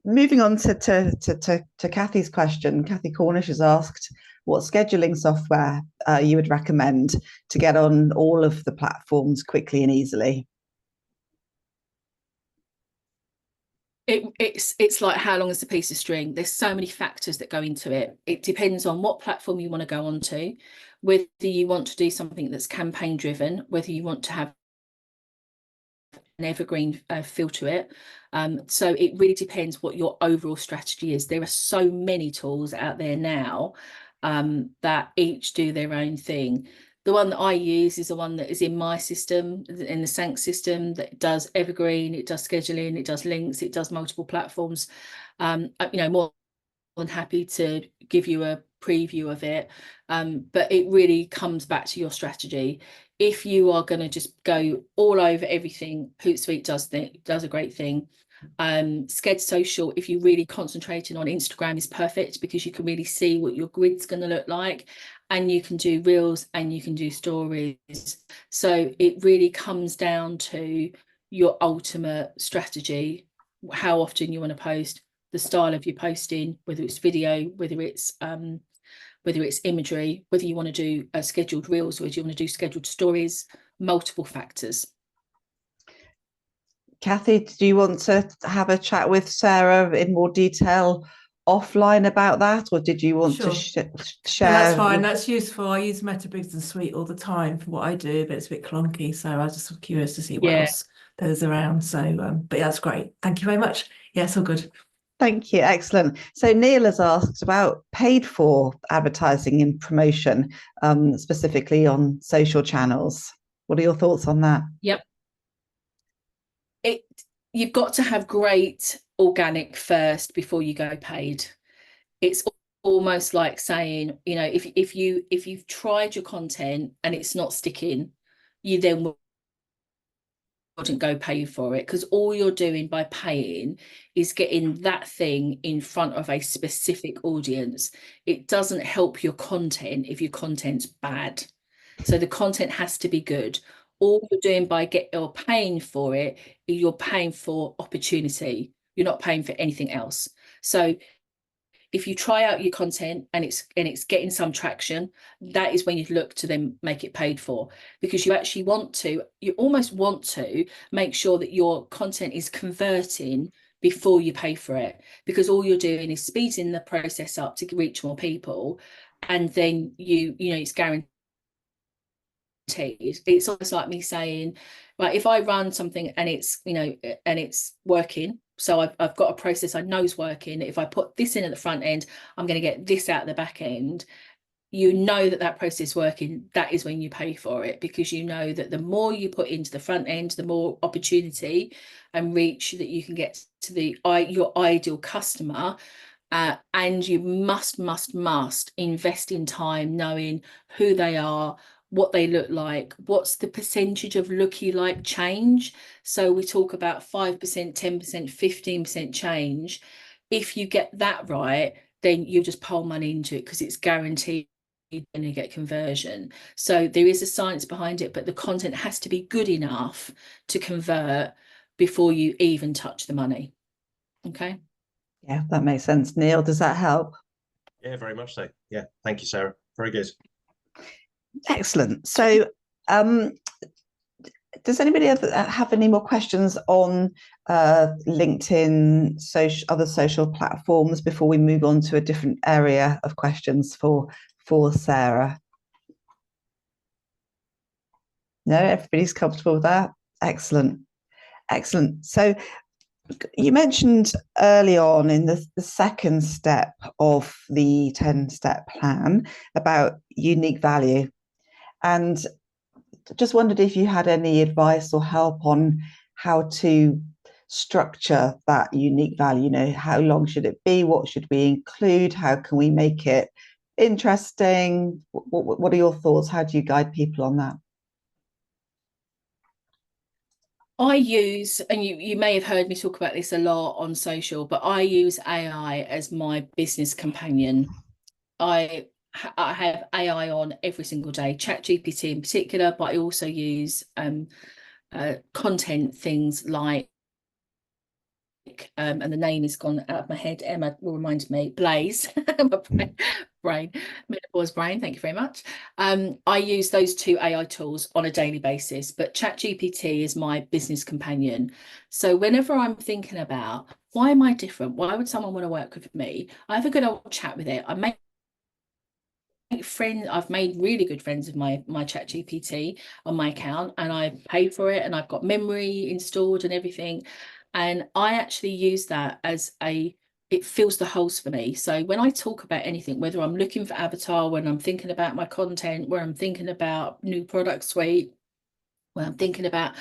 moving on to Kathy's question, Kathy Cornish has asked what scheduling software you would recommend to get on all of the platforms quickly and easily. It's like, how long is the piece of string? There's so many factors that go into it. It depends on what platform you want to go onto, whether you want to do something that's campaign driven, whether you want to have an evergreen feel to it. So it really depends what your overall strategy is. There are so many tools out there now that each do their own thing. The one that I use is the one that is in my system, in the Sangster system, that does evergreen, it does scheduling, it does links, it does multiple platforms. More than happy to give you a preview of it. But it really comes back to your strategy. If you are going to just go all over everything, Hootsuite does a great thing. Sked Social, if you're really concentrating on Instagram, is perfect because you can really see what your grid's going to look like, and you can do reels and you can do stories. So it really comes down to your ultimate strategy, how often you want to post, the style of your posting, whether it's video, whether it's imagery, whether you want to do scheduled reels or whether you want to do scheduled stories, multiple factors. Kathy, do you want to have a chat with Sarah in more detail offline about that, or did you want to share? No, that's fine. That's useful. I use Meta Business Suite all the time for what I do, but it's a bit clunky. So I was just curious to see what else there's around. So, but yeah, that's great. Thank you very much. Yes, all good. Thank you. Excellent. So Neil has asked about paid for advertising and promotion, specifically on social channels. What are your thoughts on that? Yep. You've got to have great organic first before you go paid. It's almost like saying, if you've tried your content and it's not sticking, you then wouldn't go pay for it, because all you're doing by paying is getting that thing in front of a specific audience. It doesn't help your content if your content's bad. So the content has to be good. All you're doing by or paying for it, you're paying for opportunity. You're not paying for anything else. So If you try out your content and it's getting some traction, that is when you'd look to then make it paid for, because you actually you almost want to make sure that your content is converting before you pay for it, because all you're doing is speeding the process up to reach more people, and then you know it's guaranteed. It's almost like me saying, right, if I run something and it's, you know, and it's working, so I've got a process I know is working, if I put this in at the front end, I'm going to get this out the back end. You know that process is working. That is when you pay for it, because you know that the more you put into the front end, the more opportunity and reach that you can get to your ideal customer. And you must invest in time knowing who they are, what they look like, what's the percentage of looky-like change. So we talk about 5%, 10%, 15% change. If you get that right, then you just pile money into it, because it's guaranteed going to get conversion. So there is a science behind it, but the content has to be good enough to convert before you even touch the money. Okay. Yeah, that makes sense. Neil, does that help? Yeah, very much so. Yeah, thank you, Sarah. Very good. Excellent. So does anybody have any more questions on LinkedIn, other social platforms, before we move on to a different area of questions for Sarah? No, everybody's comfortable with that. Excellent. So you mentioned early on in the second step of the 10-step plan about unique value, and just wondered if you had any advice or help on how to structure that unique value. You know, how long should it be? What should we include? How can we make it interesting? What are your thoughts? How do you guide people on that? I use, and you may have heard me talk about this a lot on social, but I use AI as my business companion. I have AI on every single day, ChatGPT in particular, but I also use content things like, and the name has gone out of my head, Emma will remind me, Blaze, brain, menopause brain, thank you very much. I use those two AI tools on a daily basis, but ChatGPT is my business companion. So whenever I'm thinking about, why am I different? Why would someone want to work with me? I have a good old chat with it. I make friends. I've made really good friends with my ChatGPT on my account, and I pay for it, and I've got memory installed and everything. And I actually use that as it fills the holes for me. So when I talk about anything, whether I'm looking for avatar, when I'm thinking about my content, where I'm thinking about new product suite, when I'm thinking about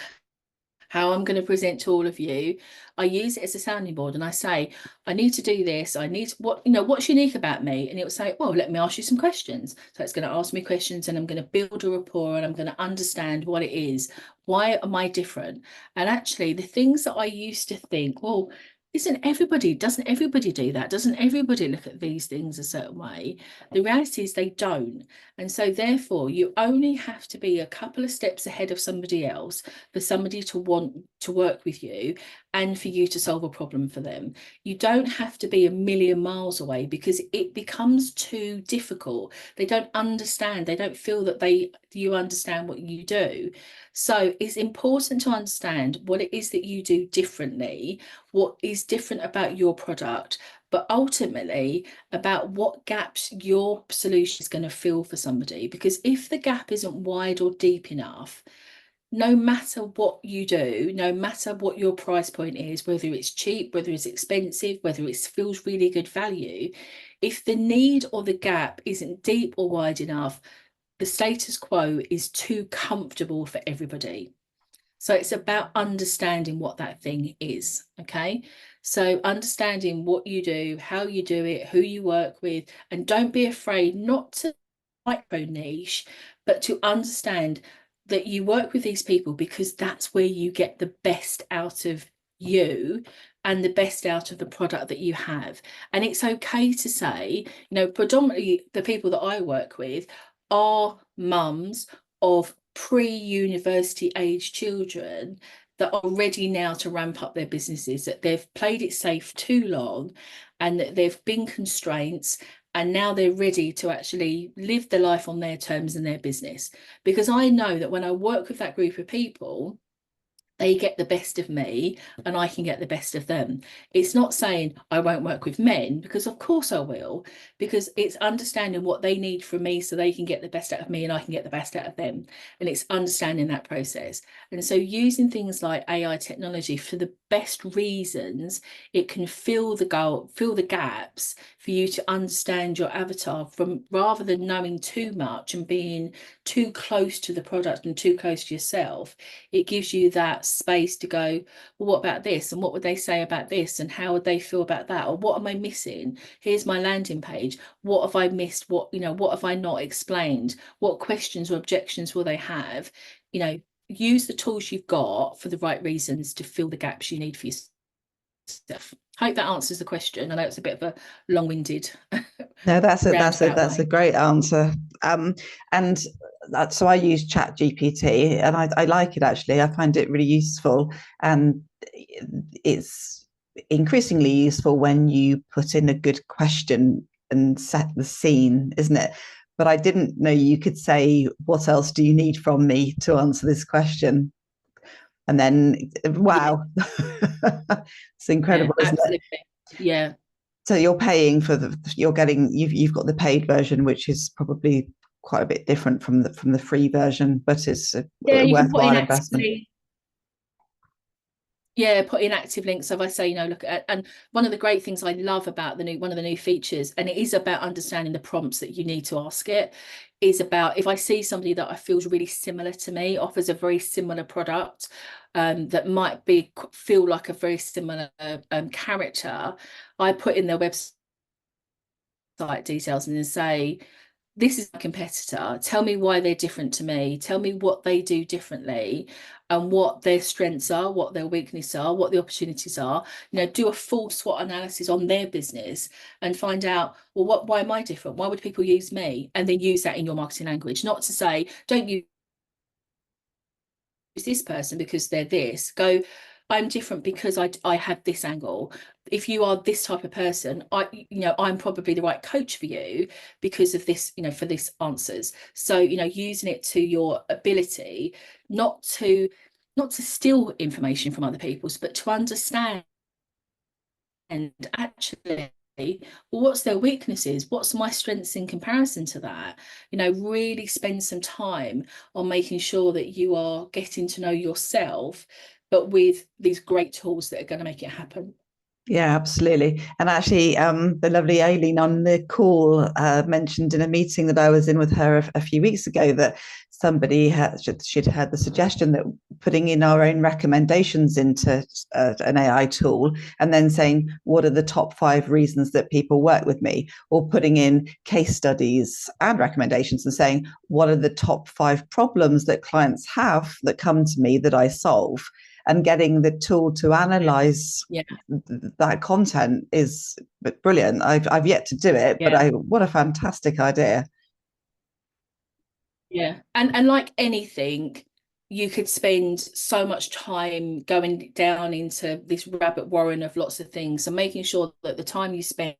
how I'm going to present to all of you, I use it as a sounding board, and I say, I need to do this. I need what's unique about me? And it will say, well, let me ask you some questions. So it's going to ask me questions, and I'm going to build a rapport, and I'm going to understand what it is. Why am I different? And actually, the things that I used to think, well, doesn't everybody do that? Doesn't everybody look at these things a certain way? The reality is they don't. And so therefore, you only have to be a couple of steps ahead of somebody else for somebody to want to work with you and for you to solve a problem for them. You don't have to be a million miles away, because it becomes too difficult. They don't understand. They don't feel that you understand what you do. So it's important to understand what it is that you do differently, what is different about your product, but ultimately about what gaps your solution is going to fill for somebody. Because if the gap isn't wide or deep enough, no matter what you do, no matter what your price point is, whether it's cheap, whether it's expensive, whether it feels really good value, if the need or the gap isn't deep or wide enough, the status quo is too comfortable for everybody. So it's about understanding what that thing is, okay? So understanding what you do, how you do it, who you work with, and don't be afraid not to micro niche, but to understand that you work with these people because that's where you get the best out of you and the best out of the product that you have. And it's okay to say, predominantly the people that I work with are mums of pre-university age children that are ready now to ramp up their businesses, that they've played it safe too long and that there've been constraints, and now they're ready to actually live their life on their terms and their business. Because I know that when I work with that group of people, they get the best of me and I can get the best of them. It's not saying I won't work with men, because of course I will, because it's understanding what they need from me so they can get the best out of me and I can get the best out of them. And it's understanding that process. And so using things like AI technology for the best reasons, it can fill the gaps for you to understand your avatar, from rather than knowing too much and being too close to the product and too close to yourself. It gives you that space to go, well, what about this? And what would they say about this? And how would they feel about that? Or what am I missing? Here's my landing page. What have I missed? What have I not explained? What questions or objections will they have? Use the tools you've got for the right reasons to fill the gaps you need for yourself. Hope that answers the question. I know it's a bit of a long-winded. No, that's a great answer. And so I use ChatGPT, and I like it actually. I find it really useful, and it's increasingly useful when you put in a good question and set the scene, isn't it? But I didn't know you could say, what else do you need from me to answer this question? And then, wow, it's incredible, yeah, isn't absolutely. it? Yeah. So you're paying for you've got the paid version, which is probably quite a bit different from the free version, but it's a worthwhile investment. Yeah, put in active links. So if I say, look at, and one of the great things I love about one of the new features, and it is about understanding the prompts that you need to ask it, is about, if I see somebody that I feels really similar to me, offers a very similar product, that might feel like a very similar character, I put in their website details and then say, this is a competitor. Tell me why they're different to me. Tell me what they do differently and what their strengths are, what their weaknesses are, what the opportunities are. Do a full SWOT analysis on their business and find out, well, why am I different? Why would people use me? And then use that in your marketing language. Not to say, don't use this person because they're this. Go, I'm different because I have this angle. If you are this type of person, I'm probably the right coach for you because of this, for this answers. So, using it to your ability, not to steal information from other people's, but to understand and actually, what's their weaknesses, what's my strengths in comparison to that. Really spend some time on making sure that you are getting to know yourself, but with these great tools that are going to make it happen. Yeah, absolutely. And actually, the lovely Aileen on the call mentioned in a meeting that I was in with her a few weeks ago that she'd had the suggestion that putting in our own recommendations into an AI tool and then saying, what are the top 5 reasons that people work with me? Or putting in case studies and recommendations and saying, what are the top 5 problems that clients have that come to me that I solve? And getting the tool to analyze that content is brilliant. I've yet to do it, but what a fantastic idea. Yeah, and like anything, you could spend so much time going down into this rabbit warren of lots of things, and making sure that the time you spend,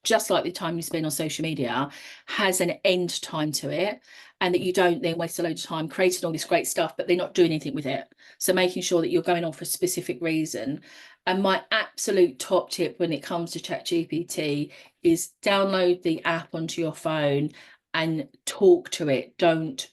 just like the time you spend on social media, has an end time to it, and that you don't then waste a load of time creating all this great stuff but they're not doing anything with it. So making sure that you're going on for a specific reason. And my absolute top tip when it comes to ChatGPT is download the app onto your phone and talk to it. Don't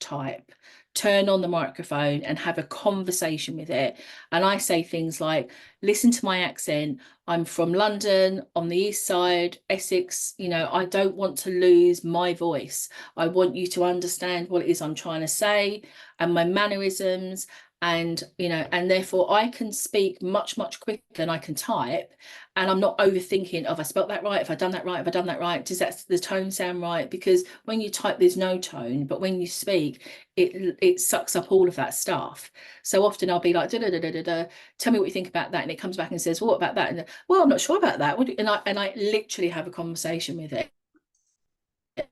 type. Turn on the microphone and have a conversation with it. And I say things like, listen to my accent. I'm from London on the east side, Essex. I don't want to lose my voice. I want you to understand what it is I'm trying to say and my mannerisms. And therefore I can speak much, much quicker than I can type. And I'm not overthinking, have I spelt that right? Have I done that right? Have I done that right? Does the tone sound right? Because when you type, there's no tone, but when you speak, it sucks up all of that stuff. So often I'll be like, da, da, da, da, da, da, tell me what you think about that. And it comes back and says, well, what about that? And well, I'm not sure about that. And I literally have a conversation with it.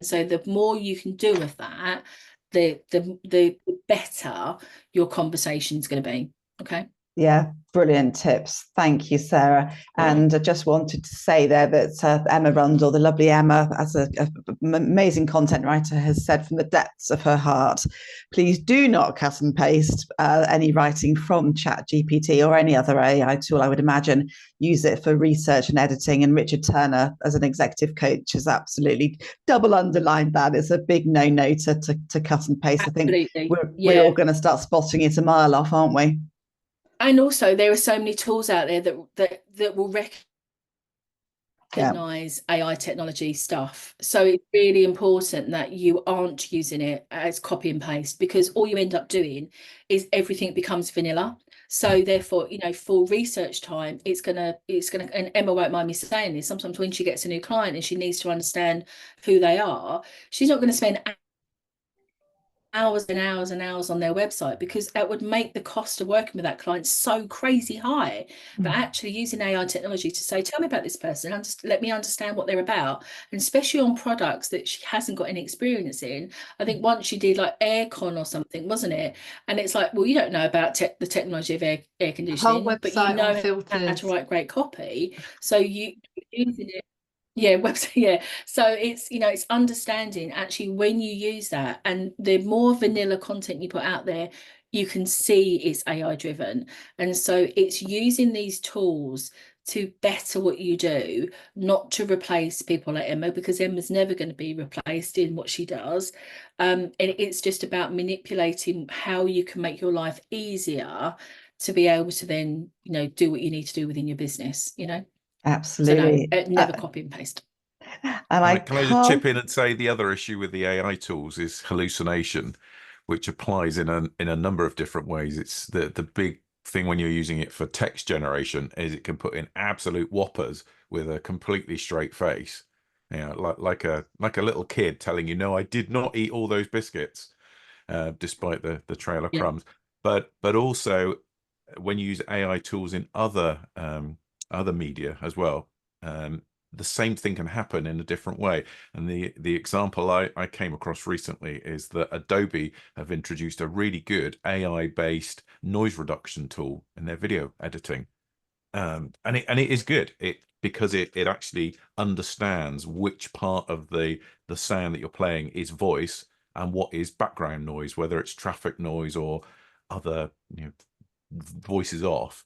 So the more you can do with that, the better your conversation is going to be. Okay. Yeah, brilliant tips. Thank you, Sarah. And I just wanted to say there that Emma Rundle, the lovely Emma, as an amazing content writer, has said from the depths of her heart, please do not cut and paste any writing from ChatGPT or any other AI tool, I would imagine. Use it for research and editing. And Richard Turner, as an executive coach, has absolutely double underlined that. It's a big no-no to cut and paste. Absolutely. I think we're all going to start spotting it a mile off, aren't we? And also, there are so many tools out there that will recognize AI technology stuff. So it's really important that you aren't using it as copy and paste, because all you end up doing is everything becomes vanilla. So therefore, you know, for research time, it's gonna, and Emma won't mind me saying this, sometimes when she gets a new client and she needs to understand who they are, she's not going to spend hours and hours and hours on their website, because that would make the cost of working with that client so crazy high. But actually using AI technology to say, tell me about this person, and just let me understand what they're about, and especially on products that she hasn't got any experience in. I think once she did like aircon or something, wasn't it? And it's like, well, you don't know about the technology of air conditioning, but you know how to write great copy, so you using it. Yeah, website. Yeah. So it's, you know, it's understanding actually when you use that, and the more vanilla content you put out there, you can see it's AI driven. And so it's using these tools to better what you do, not to replace people like Emma, because Emma's never going to be replaced in what she does. And it's just about manipulating how you can make your life easier to be able to then, you know, do what you need to do within your business, you know. Absolutely. So no, never copy and paste. And can I just chip in and say the other issue with the AI tools is hallucination, which applies in a number of different ways. It's the big thing when you're using it for text generation is it can put in absolute whoppers with a completely straight face. You know, like a little kid telling you, no, I did not eat all those biscuits, despite the trail of crumbs. But also when you use AI tools in other media as well, the same thing can happen in a different way. And the example I came across recently is that Adobe have introduced a really good AI-based noise reduction tool in their video editing. And it is good because it actually understands which part of the sound that you're playing is voice and what is background noise, whether it's traffic noise or other, you know, voices off.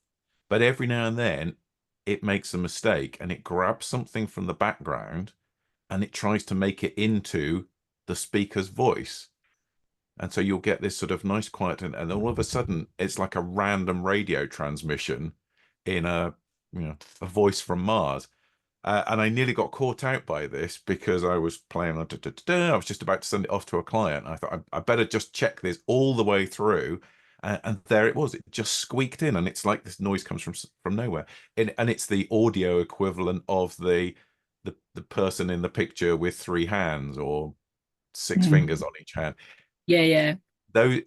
But every now and then it makes a mistake and it grabs something from the background and it tries to make it into the speaker's voice. And so you'll get this sort of nice quiet, and all of a sudden it's like a random radio transmission in a voice from Mars. And I nearly got caught out by this because I was playing on, I was just about to send it off to a client. I thought I better just check this all the way through. And there it was. It just squeaked in, and it's like this noise comes from nowhere. And it's the audio equivalent of the person in the picture with 3 hands or 6 fingers on each hand. Yeah. Those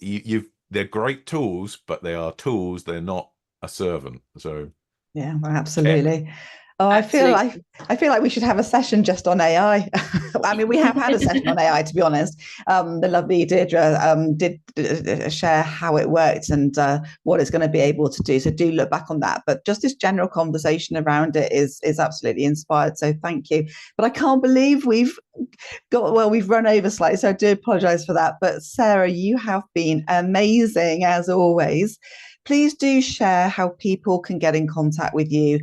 they're great tools, but they are tools. They're not a servant. So yeah, well, absolutely. Oh, I feel like we should have a session just on AI. I mean, we have had a session on AI, to be honest. The lovely Deirdre did share how it worked and what it's going to be able to do. So do look back on that. But just this general conversation around it is absolutely inspired. So thank you. But I can't believe we've run over slightly, so I do apologize for that. But Sarah, you have been amazing as always. Please do share how people can get in contact with you,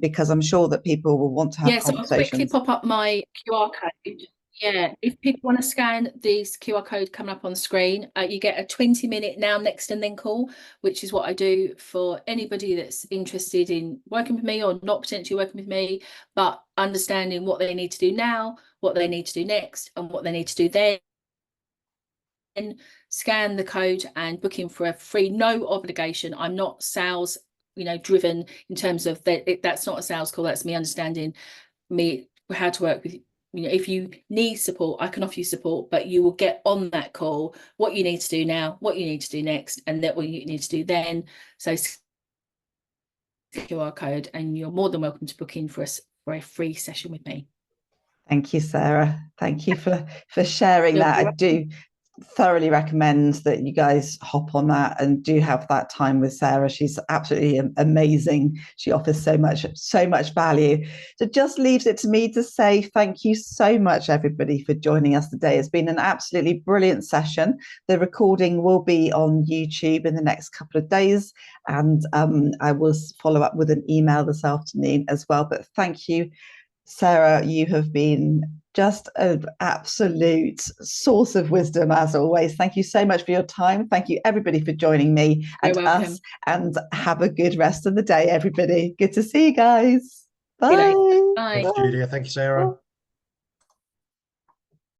because I'm sure that people will want to have conversations. So I'll quickly pop up my QR code. Yeah, if people want to scan this QR code coming up on the screen, you get a 20-minute now, next and then call, which is what I do for anybody that's interested in working with me or not potentially working with me, but understanding what they need to do now, what they need to do next, and what they need to do then. Scan the code and book in for a free, no obligation. I'm not sales, driven in terms of that. That's not a sales call. That's me understanding how to work with you. If you need support, I can offer you support, but you will get on that call what you need to do now, what you need to do next, and that what you need to do then. So QR code, and you're more than welcome to book in for a free session with me. Thank you, Sarah. Thank you for sharing that. I do thoroughly recommend that you guys hop on that and do have that time with Sarah. She's absolutely amazing. She offers so much value. So just leaves it to me to say thank you so much, everybody, for joining us today. It's been an absolutely brilliant session. The recording will be on YouTube in the next couple of days, and I will follow up with an email this afternoon as well. But thank you, Sarah. You have been just an absolute source of wisdom, as always. Thank you so much for your time. Thank you, everybody, for joining me and us. And have a good rest of the day, everybody. Good to see you guys. Bye. Bye. Thanks, Julia. Thank you, Sarah.